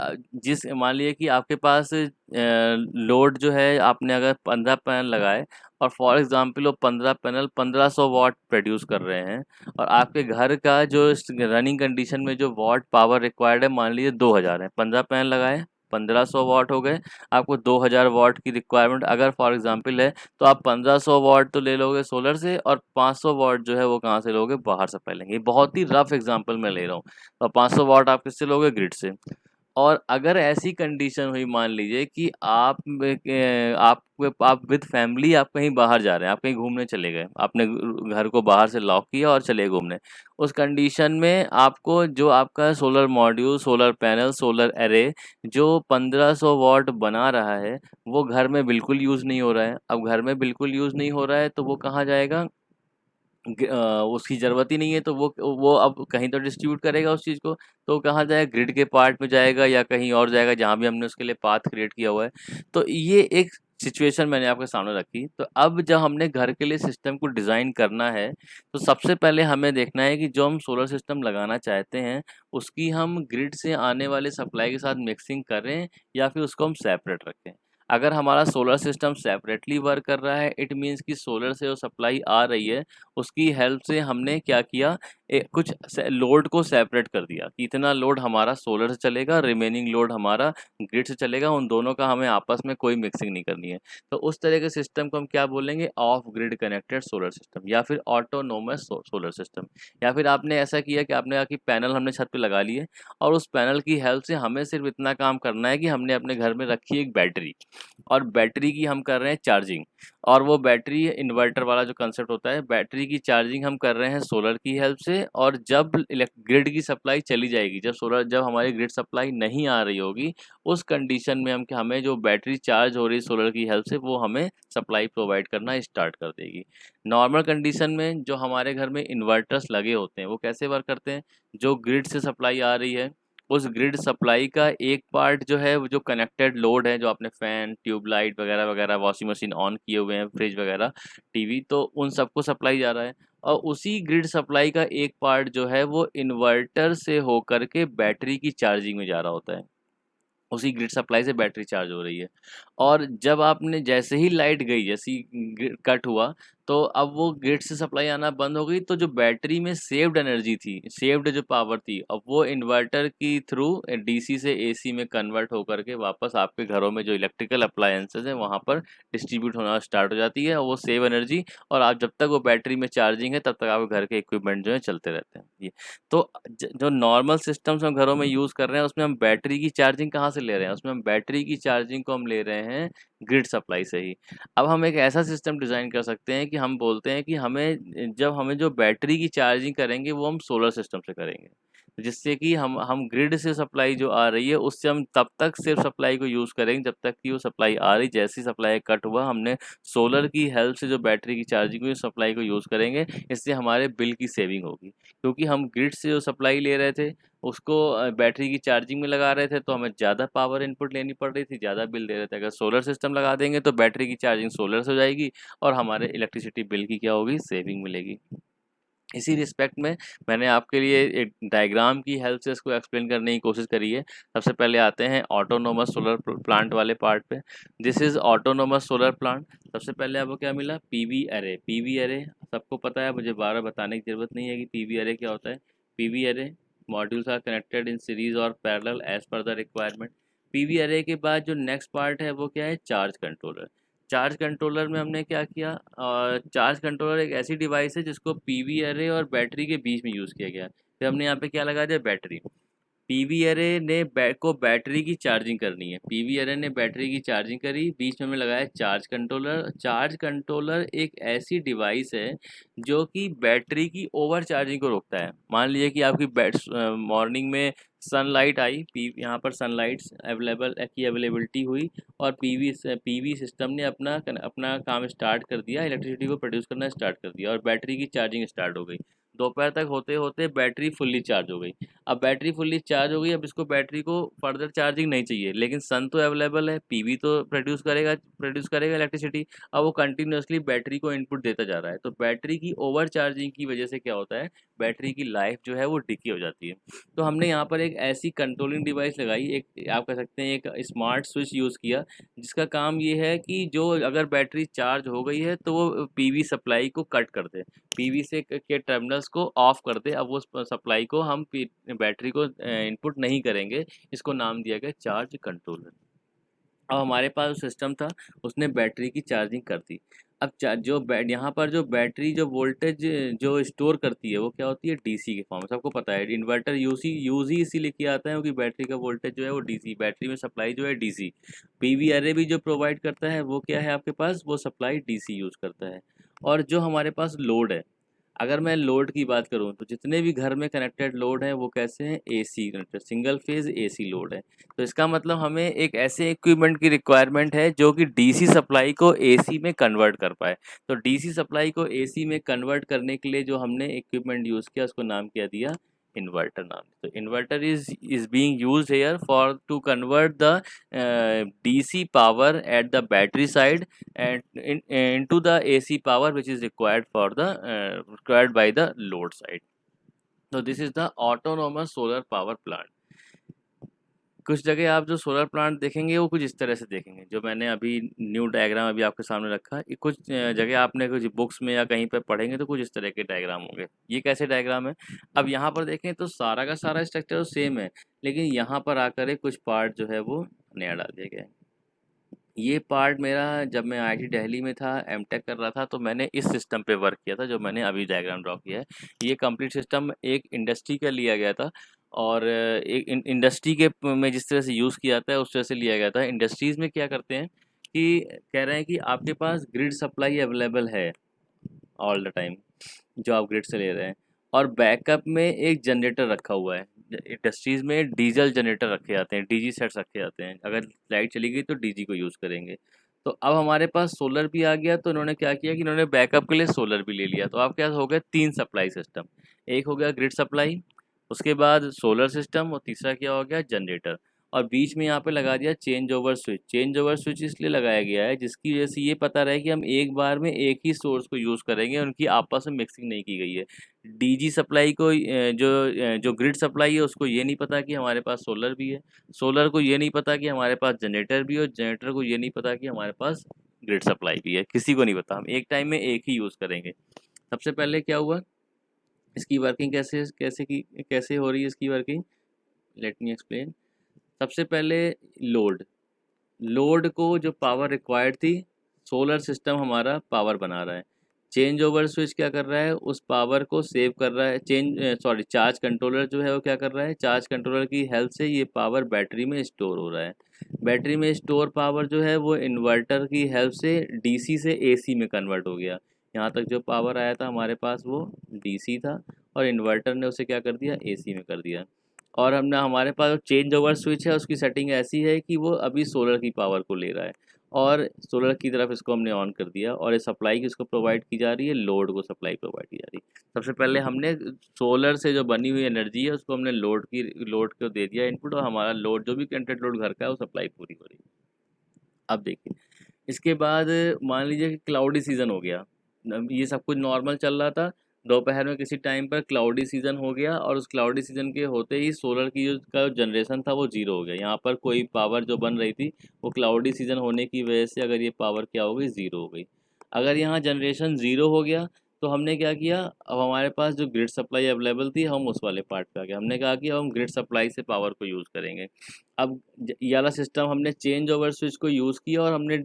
जिस मान लीजिए कि आपके पास लोड जो है, आपने अगर 15 पैनल लगाए और फॉर एग्जांपल वो 15 पैनल 1500 वाट प्रोड्यूस कर रहे हैं, और आपके घर का जो रनिंग कंडीशन में जो वाट पावर रिक्वायर्ड है मान लीजिए 2000 है, 15 पैनल लगाए 1500 वाट हो गए, आपको 2000 वाट की रिक्वायरमेंट अगर फॉर एग्जांपल है, तो आप 1500 वाट तो ले लोगे सोलर से, और 500 वाट जो है वो कहाँ से लोगे, बाहर सप्लाई लेंगे। ये बहुत ही रफ एग्जांपल मैं ले रहा हूँ। और 500 वाट आप किससे लोगे, ग्रिड से। और अगर ऐसी कंडीशन हुई मान लीजिए कि आप विद फैमिली आप कहीं बाहर जा रहे हैं, आप कहीं घूमने चले गए, आपने घर को बाहर से लॉक किया और चले घूमने, उस कंडीशन में आपको जो आपका solar module, solar panel, solar array जो 1500 वाट बना रहा है, वो घर में बिल्कुल यूज़ नहीं हो रहा है। अब घर में बिल्कुल यूज़ नहीं हो रहा है तो वो कहाँ जाएगा, उसकी ज़रूरत ही नहीं है, तो वो अब कहीं तो डिस्ट्रीब्यूट करेगा उस चीज़ को, तो कहाँ जाएगा, ग्रिड के पार्ट में जाएगा या कहीं और जाएगा जहाँ भी हमने उसके लिए पाथ क्रिएट किया हुआ है। तो ये एक सिचुएशन मैंने आपके सामने रखी। तो अब जब हमने घर के लिए सिस्टम को डिज़ाइन करना है, तो सबसे पहले हमें देखना है कि जो हम सोलर सिस्टम लगाना चाहते हैं, उसकी हम ग्रिड से आने वाले सप्लाई के साथ मिक्सिंग करें या फिर उसको हम सेपरेट रखें। अगर हमारा सोलर सिस्टम सेपरेटली वर्क कर रहा है, इट मीन्स कि सोलर से जो सप्लाई आ रही है उसकी हेल्प से हमने क्या किया, कुछ लोड को सेपरेट कर दिया कि इतना लोड हमारा सोलर से चलेगा, रिमेनिंग लोड हमारा ग्रिड से चलेगा, उन दोनों का हमें आपस में कोई मिक्सिंग नहीं करनी है। तो उस तरह के सिस्टम को हम क्या बोलेंगे, of grid connected solar system या फिर ऑटोनोमस सोलर सिस्टम। या फिर आपने ऐसा किया कि आपने कहा कि पैनल हमने छत पे लगा लिए, और उस पैनल की हेल्प से हमें सिर्फ इतना काम करना है कि हमने अपने घर में रखी एक बैटरी, और बैटरी की हम कर रहे हैं चार्जिंग। और वो बैटरी इन्वर्टर वाला जो कंसेप्ट होता है, बैटरी की चार्जिंग हम कर रहे हैं सोलर की हेल्प से। और जब ग्रिड की सप्लाई चली जाएगी, जब हमारी ग्रिड सप्लाई नहीं आ रही होगी, उस कंडीशन में हमें जो बैटरी चार्ज हो रही है सोलर की हेल्प से, वो हमें सप्लाई प्रोवाइड करना स्टार्ट कर देगी। नॉर्मल कंडीशन में जो हमारे घर में इन्वर्टर्स लगे होते हैं वो कैसे वर्क करते हैं, जो ग्रिड से सप्लाई आ रही है, उस ग्रिड सप्लाई का एक पार्ट जो है, वो जो कनेक्टेड लोड है, जो आपने फ़ैन, ट्यूबलाइट वगैरह वगैरह, वॉशिंग मशीन ऑन किए हुए हैं, फ्रिज वगैरह, टीवी, तो उन सबको सप्लाई जा रहा है। और उसी ग्रिड सप्लाई का एक पार्ट जो है वो इन्वर्टर से होकर के बैटरी की चार्जिंग में जा रहा होता है। उसी ग्रिड सप्लाई से बैटरी चार्ज हो रही है। और जब आपने जैसे ही लाइट गई, जैसे ही कट हुआ, तो अब वो ग्रिड से सप्लाई आना बंद हो गई, तो जो बैटरी में सेव्ड एनर्जी थी, सेव्ड जो पावर थी, अब वो इन्वर्टर की थ्रू डीसी से एसी में कन्वर्ट होकर के वापस आपके घरों में जो इलेक्ट्रिकल अप्लायंसेज हैं वहाँ पर डिस्ट्रीब्यूट होना स्टार्ट हो जाती है, और वो सेव एनर्जी, और आप जब तक वो बैटरी में चार्जिंग है तब तक आपके घर के इक्विपमेंट जो है चलते रहते हैं। ये तो जो नॉर्मल सिस्टम्स हम घरों में यूज़ कर रहे हैं, उसमें हम बैटरी की चार्जिंग कहाँ से ले रहे हैं, उसमें हम बैटरी की चार्जिंग को हम ले रहे हैं ग्रिड सप्लाई से ही। अब हम एक ऐसा सिस्टम डिज़ाइन कर सकते हैं कि हम बोलते हैं कि हमें जो बैटरी की चार्जिंग करेंगे वो हम सोलर सिस्टम से करेंगे, जिससे कि हम ग्रिड से सप्लाई जो आ रही है उससे हम तब तक सिर्फ सप्लाई को यूज़ करेंगे जब तक कि वो सप्लाई आ रही, जैसी सप्लाई कट हुआ हमने सोलर की हेल्प से जो बैटरी की चार्जिंग हुई सप्लाई को यूज़ करेंगे। इससे हमारे बिल की सेविंग होगी, क्योंकि हम ग्रिड से जो सप्लाई ले रहे थे उसको बैटरी की चार्जिंग में लगा रहे थे, तो हमें ज़्यादा पावर इनपुट लेनी पड़ रही थी, ज़्यादा बिल दे रहे थे। अगर सोलर सिस्टम लगा देंगे तो बैटरी की चार्जिंग सोलर से हो जाएगी, और हमारे इलेक्ट्रिसिटी बिल की क्या होगी, सेविंग मिलेगी। इसी रिस्पेक्ट में मैंने आपके लिए एक डायग्राम की हेल्प से इसको एक्सप्लेन करने की कोशिश करी है। सबसे पहले आते हैं ऑटोनोमस सोलर प्लांट वाले पार्ट पे। This is autonomous solar plant. सबसे पहले आपको क्या मिला, पीवी एरे। पीवी एरे सबको पता है, मुझे बार बार बताने की ज़रूरत नहीं है कि पीवी एरे क्या होता है। PV array modules are connected in series और parallel as per the requirement. PV array के बाद जो नेक्स्ट पार्ट है वो क्या है, चार्ज कंट्रोलर। चार्ज कंट्रोलर में हमने क्या किया, चार्ज कंट्रोलर एक ऐसी डिवाइस है जिसको पीवी अरे और बैटरी के बीच में यूज़ किया गया है। फिर हमने यहाँ पे क्या लगा दिया, बैटरी। पीवी अरे ने बैटरी की चार्जिंग करनी है, पीवी अरे ने बैटरी की चार्जिंग करी, बीच में हमने लगाया चार्ज कंट्रोलर। चार्ज कंट्रोलर एक ऐसी डिवाइस है जो कि बैटरी की ओवर चार्जिंग को रोकता है। मान लीजिए कि आपकी मॉर्निंग में सनलाइट आई, यहाँ पर सनलाइट अवेलेबिलिटी हुई, और पीवी सिस्टम ने अपना काम स्टार्ट कर दिया, इलेक्ट्रिसिटी को प्रोड्यूस करना स्टार्ट कर दिया, और बैटरी की चार्जिंग स्टार्ट हो गई। दोपहर तक होते होते बैटरी फुल्ली चार्ज हो गई। अब बैटरी फुल्ली चार्ज हो गई, अब इसको बैटरी को फर्दर चार्जिंग नहीं चाहिए, लेकिन सन तो अवेलेबल है, पीवी तो प्रोड्यूस करेगा इलेक्ट्रिसिटी। अब वो कंटिन्यूसली बैटरी को इनपुट देता जा रहा है, तो बैटरी की ओवर चार्जिंग की वजह से क्या होता है, बैटरी की लाइफ जो है वो डिके हो जाती है। तो हमने यहाँ पर एक ऐसी कंट्रोलिंग डिवाइस लगाई, एक आप कह सकते हैं एक स्मार्ट स्विच यूज़ किया, जिसका काम ये है कि जो अगर बैटरी चार्ज हो गई है तो वो पीवी सप्लाई को कट कर दे, पीवी से के टर्मिनल्स को ऑफ कर दे। अब वो सप्लाई को हम बैटरी को इनपुट नहीं करेंगे, इसको नाम दिया गया चार्ज कंट्रोलर। अब हमारे पास जो सिस्टम था उसने बैटरी की चार्जिंग कर दी। अब यहाँ पर जो बैटरी जो वोल्टेज जो स्टोर करती है वो क्या होती है, डीसी के फॉर्म में। सबको पता है इन्वर्टर यूज ही इसीलिए किया आता है क्योंकि बैटरी का वोल्टेज जो है वो डीसी, बैटरी में सप्लाई जो है डीसी। पीवी अरे भी जो प्रोवाइड करता है वो क्या है आपके पास, वो सप्लाई डीसी यूज़ करता है। और जो हमारे पास लोड है, अगर मैं लोड की बात करूं तो जितने भी घर में कनेक्टेड लोड हैं वो कैसे हैं, AC connected, single phase AC load है। तो इसका मतलब हमें एक ऐसे इक्विपमेंट की रिक्वायरमेंट है जो कि डीसी सप्लाई को एसी में कन्वर्ट कर पाए। तो डीसी सप्लाई को एसी में कन्वर्ट करने के लिए जो हमने इक्विपमेंट यूज़ किया उसको नाम क्या दिया, इन्वर्टर नाम। तो inverter is being used here for to convert the DC power at the battery side and into the AC power which is required for the required by the load side. So this is the autonomous solar power plant. कुछ जगह आप जो solar plant देखेंगे वो कुछ इस तरह से देखेंगे, जो मैंने अभी न्यू डायग्राम अभी आपके सामने रखा है। कुछ जगह आपने कुछ बुक्स में या कहीं पर पढ़ेंगे तो कुछ इस तरह के डायग्राम होंगे। ये कैसे डायग्राम है, अब यहाँ पर देखें तो सारा का सारा स्ट्रक्चर तो सेम है, लेकिन यहाँ पर आकर कुछ पार्ट जो है वो नया डाल दिया गया है। ये पार्ट मेरा जब मैं आईआईटी दिल्ली में था, एमटेक कर रहा था, तो मैंने इस सिस्टम पे वर्क किया था जो मैंने अभी डायग्राम ड्रॉ किया है। ये कंप्लीट सिस्टम एक इंडस्ट्री का लिया गया था, और एक इंडस्ट्री के में जिस तरह से यूज़ किया जाता है उस तरह से लिया गया था। इंडस्ट्रीज़ में क्या करते हैं कि कह रहे हैं कि आपके पास ग्रिड सप्लाई अवेलेबल है ऑल द टाइम जो आप ग्रिड से ले रहे हैं, और बैकअप में एक जनरेटर रखा हुआ है। इंडस्ट्रीज़ में डीजल जनरेटर रखे जाते हैं, डीजी सेट्स रखे जाते हैं, अगर लाइट चली गई तो डीजी को यूज़ करेंगे। तो अब हमारे पास सोलर भी आ गया, तो इन्होंने क्या किया कि इन्होंने बैकअप के लिए सोलर भी ले लिया। तो अब क्या हो गया, 3 सप्लाई सिस्टम, एक हो गया ग्रिड सप्लाई, उसके बाद सोलर सिस्टम, और तीसरा क्या हो गया, जनरेटर। और बीच में यहाँ पे लगा दिया change over switch. Change over switch इसलिए लगाया गया है जिसकी वजह से ये पता रहे कि हम एक बार में एक ही सोर्स को यूज़ करेंगे, उनकी आपस में मिक्सिंग नहीं की गई है। डीजी सप्लाई को जो ग्रिड सप्लाई है उसको ये नहीं पता कि हमारे पास सोलर भी है, सोलर को ये नहीं पता कि हमारे पास जनरेटर भी है, और जनरेटर को ये नहीं पता कि हमारे पास ग्रिड सप्लाई भी है। किसी को नहीं पता, हम एक टाइम में एक ही यूज़ करेंगे। सबसे पहले क्या हुआ, इसकी वर्किंग कैसे हो रही है इसकी वर्किंग, लेट मी एक्सप्लेन। सबसे पहले लोड को जो पावर रिक्वायर्ड थी, सोलर सिस्टम हमारा पावर बना रहा है। चेंज ओवर स्विच क्या कर रहा है, उस पावर को सेव कर रहा है। चार्ज कंट्रोलर जो है वो क्या कर रहा है, चार्ज कंट्रोलर की हेल्प से ये पावर बैटरी में स्टोर हो रहा है। बैटरी में स्टोर पावर जो है वो इन्वर्टर की हेल्प से डीसी से एसी में कन्वर्ट हो गया। यहाँ तक जो पावर आया था हमारे पास वो डीसी था, और इन्वर्टर ने उसे क्या कर दिया, एसी में कर दिया। और हमने हमारे पास जो चेंज ओवर स्विच है उसकी सेटिंग ऐसी है कि वो अभी सोलर की पावर को ले रहा है, और सोलर की तरफ इसको हमने ऑन कर दिया, और ये सप्लाई किसको प्रोवाइड की जा रही है, लोड को सप्लाई प्रोवाइड की जा रही है। सबसे पहले हमने सोलर से जो बनी हुई एनर्जी है उसको हमने लोड को दे दिया इनपुट, और हमारा लोड जो भी कंटेंट लोड घर का है वो सप्लाई पूरी हो रही है। अब देखिए, इसके बाद मान लीजिए कि क्लाउडी सीज़न हो गया। ये सब कुछ नॉर्मल चल रहा था, दोपहर में किसी टाइम पर क्लाउडी सीज़न हो गया, और उस क्लाउडी सीज़न के होते ही सोलर की जो जनरेशन था वो ज़ीरो हो गया। यहाँ पर कोई पावर जो बन रही थी वो क्लाउडी सीज़न होने की वजह से अगर ये पावर क्या हो गई, ज़ीरो हो गई। अगर यहाँ जनरेशन ज़ीरो हो गया तो हमने क्या किया, अब हमारे पास जो ग्रिड सप्लाई अवेलेबल थी हम उस वाले पार्ट पे आ गए। हमने कहा कि अब हम ग्रिड सप्लाई से पावर को यूज़ करेंगे। अब ये वाला सिस्टम हमने चेंज ओवर स्विच को यूज़ किया, और हमने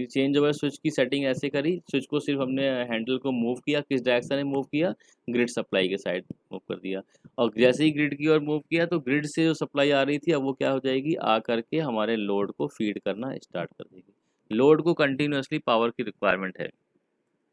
चेंज ओवर स्विच की सेटिंग ऐसे करी, स्विच को सिर्फ हमने हैंडल को मूव किया, किस डायरेक्शन में मूव किया, ग्रिड सप्लाई के साइड मूव कर दिया। और जैसे ही ग्रिड की ओर मूव किया तो ग्रिड से जो सप्लाई आ रही थी अब वो क्या हो जाएगी, आ करके हमारे लोड को फीड करना स्टार्ट कर देगी। लोड को कंटिन्यूसली पावर की रिक्वायरमेंट है,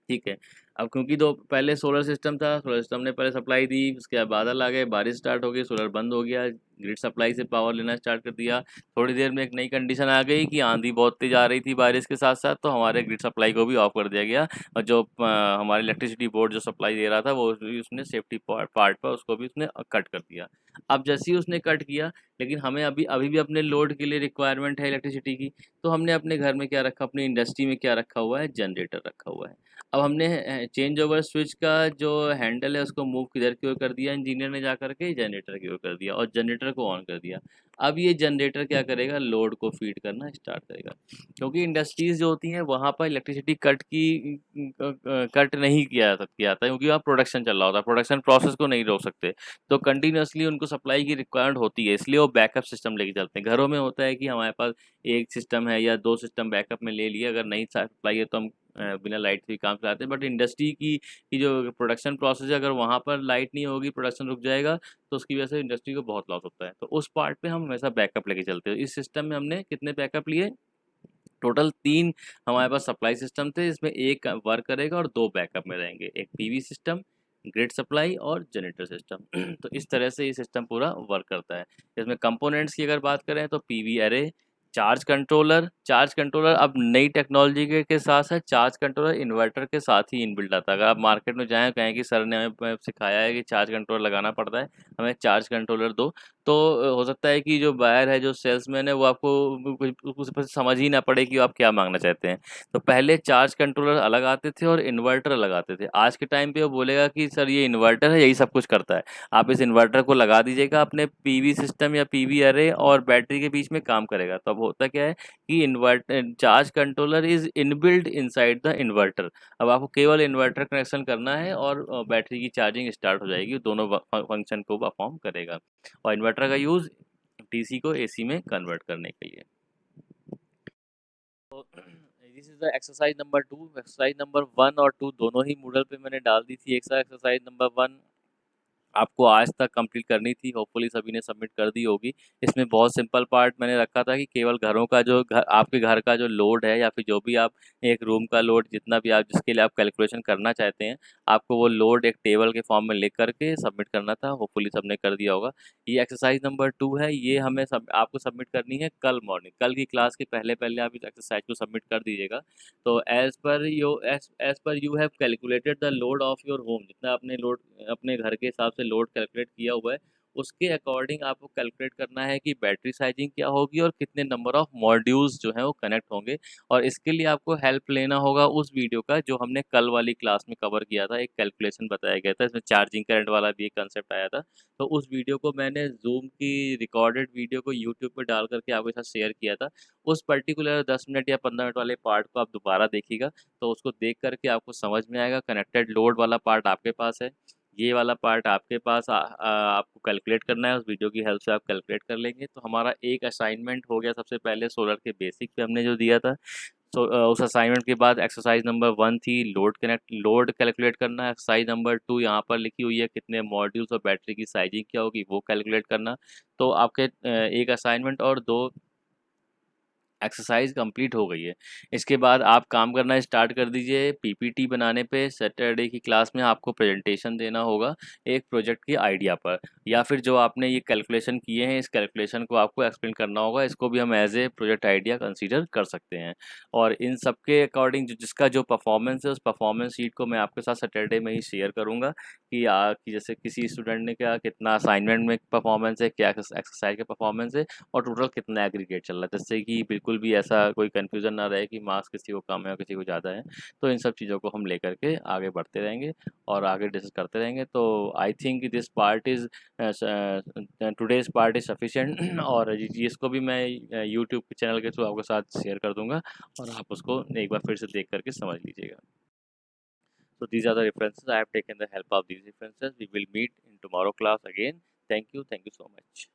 ठीक है। अब क्योंकि दो पहले सोलर सिस्टम था, सोलर सिस्टम ने पहले सप्लाई दी, उसके बाद बादल आ गए, बारिश स्टार्ट हो गई, सोलर बंद हो गया, ग्रिड सप्लाई से पावर लेना स्टार्ट कर दिया। थोड़ी देर में एक नई कंडीशन आ गई कि आंधी बहुत तेज आ रही थी बारिश के साथ साथ, तो हमारे ग्रिड सप्लाई को भी ऑफ कर दिया गया, और जो हमारे इलेक्ट्रिसिटी बोर्ड जो सप्लाई दे रहा था वो भी उसने सेफ्टी पार्ट पर उसको भी उसने कट कर दिया। अब जैसे ही उसने कट किया, लेकिन हमें अभी अभी भी अपने लोड के लिए रिक्वायरमेंट है इलेक्ट्रिसिटी की, तो हमने अपने घर में क्या रखा, अपनी इंडस्ट्री में क्या रखा हुआ है, जनरेटर रखा हुआ है। अब हमने चेंज ओवर स्विच का जो हैंडल है उसको मूव किधर की ओर कर दिया, इंजीनियर ने जा करके जनरेटर की ओर कर दिया और जनरेटर को ऑन कर दिया। अब ये जनरेटर क्या करेगा, लोड को फीड करना स्टार्ट करेगा, क्योंकि इंडस्ट्रीज जो होती हैं वहाँ पर इलेक्ट्रिसिटी कट नहीं किया था, क्योंकि वहाँ प्रोडक्शन चल रहा होता है, प्रोडक्शन प्रोसेस को नहीं रोक सकते, तो कंटिन्यूसली उनको सप्लाई की रिक्वायरमेंट होती है, इसलिए वो बैकअप सिस्टम लेके चलते हैं। घरों में होता है कि हमारे पास एक सिस्टम है या दो सिस्टम बैकअप में ले लिए, अगर नहीं सप्लाई है तो हम बिना लाइट के काम चलाते हैं। बट इंडस्ट्री की जो प्रोडक्शन प्रोसेस है, अगर वहाँ पर लाइट नहीं होगी, प्रोडक्शन रुक जाएगा, तो उसकी वजह से इंडस्ट्री को बहुत लॉस होता है, तो उस पार्ट पे हम हमेशा बैकअप लेके चलते हैं। इस सिस्टम में हमने कितने बैकअप लिए, टोटल 3 हमारे पास सप्लाई सिस्टम थे, इसमें एक वर्क करेगा और 2 बैकअप में रहेंगे, एक पीवी सिस्टम, ग्रिड सप्लाई और जनरेटर सिस्टम। तो इस तरह से ये सिस्टम पूरा वर्क करता है। इसमें कंपोनेंट्स की अगर बात करें तो पीवी अरे, चार्ज कंट्रोलर अब नई टेक्नोलॉजी के साथ साथ चार्ज कंट्रोलर इन्वर्टर के साथ ही इनबिल्ट आता है। अगर आप मार्केट में जाएँ, कहें कि सर ने हमें सिखाया है कि चार्ज कंट्रोलर लगाना पड़ता है, हमें चार्ज कंट्रोलर दो, तो हो सकता है कि जो बायर है, जो सेल्समैन है, वो आपको कुछ कुछ समझ ही ना पड़े कि आप क्या मांगना चाहते हैं। तो पहले चार्ज कंट्रोलर अलग आते थे और इन्वर्टर अलग आते थे। आज के टाइम पे वो बोलेगा कि सर ये इन्वर्टर है, यही सब कुछ करता है, आप इस इन्वर्टर को लगा दीजिएगा अपने पीवी सिस्टम या पीवी अरे और बैटरी के बीच में काम करेगा। तो अब होता क्या है कि invert charge controller is inbuilt inside the inverter. अब आपको केवल इन्वर्टर कनेक्शन करना है और बैटरी की चार्जिंग स्टार्ट हो जाएगी, दोनों फंक्शन को परफॉर्म करेगा। और इन्वर्टर का यूज़ डीसी को एसी में कन्वर्ट करने के लिए। तो this is the exercise number 2। Exercise number 1 और 2 दोनों ही मूडल पे मैंने डाल दी थी। एक साथ एक्सरसाइज नंबर 1 आपको आज तक कंप्लीट करनी थी, होपफुली सभी ने सबमिट कर दी होगी। इसमें बहुत सिंपल पार्ट मैंने रखा था कि केवल घरों का जो घर, आपके घर का जो लोड है या फिर जो भी आप एक रूम का लोड, जितना भी आप जिसके लिए आप कैलकुलेशन करना चाहते हैं, आपको वो लोड एक टेबल के फॉर्म में लिख करके सबमिट करना था। होपफुली सबने कर दिया होगा। ये एक्सरसाइज नंबर 2 है, ये हमें आपको सबमिट करनी है कल मॉर्निंग, कल की क्लास के पहले पहले आप इस एक्सरसाइज को सबमिट कर दीजिएगा। तो as per you have calculated the load of your home, जितना आपने लोड अपने घर के हिसाब से लोड कैलकुलेट किया हुआ है, उसके अकॉर्डिंग आपको कैलकुलेट करना है कि बैटरी साइजिंग क्या होगी और कितने नंबर ऑफ मॉड्यूल्स जो हैं वो कनेक्ट होंगे। और इसके लिए आपको हेल्प लेना होगा उस वीडियो का जो हमने कल वाली क्लास में कवर किया था। एक कैलकुलेशन बताया गया था, इसमें चार्जिंग करंट वाला भी एक कंसेप्ट आया था। तो उस वीडियो को मैंने जूम की रिकॉर्डेड वीडियो को यूट्यूब पर डाल करके आपके साथ शेयर किया था। उस पर्टिकुलर 10 मिनट या 15 मिनट वाले पार्ट को आप दोबारा देखिएगा, तो उसको देख करके आपको समझ में आएगा। कनेक्टेड लोड वाला पार्ट आपके पास है, ये वाला पार्ट आपके पास आपको कैलकुलेट करना है, उस वीडियो की हेल्प से आप कैलकुलेट कर लेंगे। तो हमारा एक असाइनमेंट हो गया। सबसे पहले सोलर के बेसिक पे हमने जो दिया था, तो उस असाइनमेंट के बाद एक्सरसाइज नंबर 1 थी लोड कैलकुलेट करना। एक्सरसाइज नंबर 2 यहाँ पर लिखी हुई है कितने मॉड्यूल्स और बैटरी की साइजिंग क्या होगी वो कैलकुलेट करना। तो आपके एक असाइनमेंट और 2 एक्सरसाइज कंप्लीट हो गई है। इसके बाद आप काम करना स्टार्ट कर दीजिए पीपीटी बनाने पे। सैटरडे की क्लास में आपको प्रेजेंटेशन देना होगा एक प्रोजेक्ट की आइडिया पर, या फिर जो आपने ये कैलकुलेशन किए हैं इस कैलकुलेशन को आपको एक्सप्लेन करना होगा। इसको भी हम as a project idea consider कर सकते हैं। और इन सब के अकॉर्डिंग जिसका जो परफॉर्मेंस है, उस परफॉर्मेंस शीट को मैं आपके साथ सैटरडे में ही शेयर करूँगा कि जैसे किसी स्टूडेंट ने क्या कितना असाइनमेंट में परफॉर्मेंस है, क्या एक्सरसाइज का परफॉर्मेंस है, और टोटल कितना एग्रीगेट चल रहा है, जिससे कि बिल्कुल भी ऐसा कोई कन्फ्यूज़न ना रहे कि मार्क्स किसी को कम है और किसी को ज़्यादा है। तो इन सब चीज़ों को हम लेकर के आगे बढ़ते रहेंगे और आगे डिस्कस करते रहेंगे। तो I think this part is today's part is sufficient. और इसको भी मैं यूट्यूब के चैनल के थ्रू आपके साथ शेयर कर दूँगा और आप उसको एक बार फिर से देख करके समझ लीजिएगा। So these are the references. I have taken the help of these references. We will meet in tomorrow class again. Thank you. Thank you so much.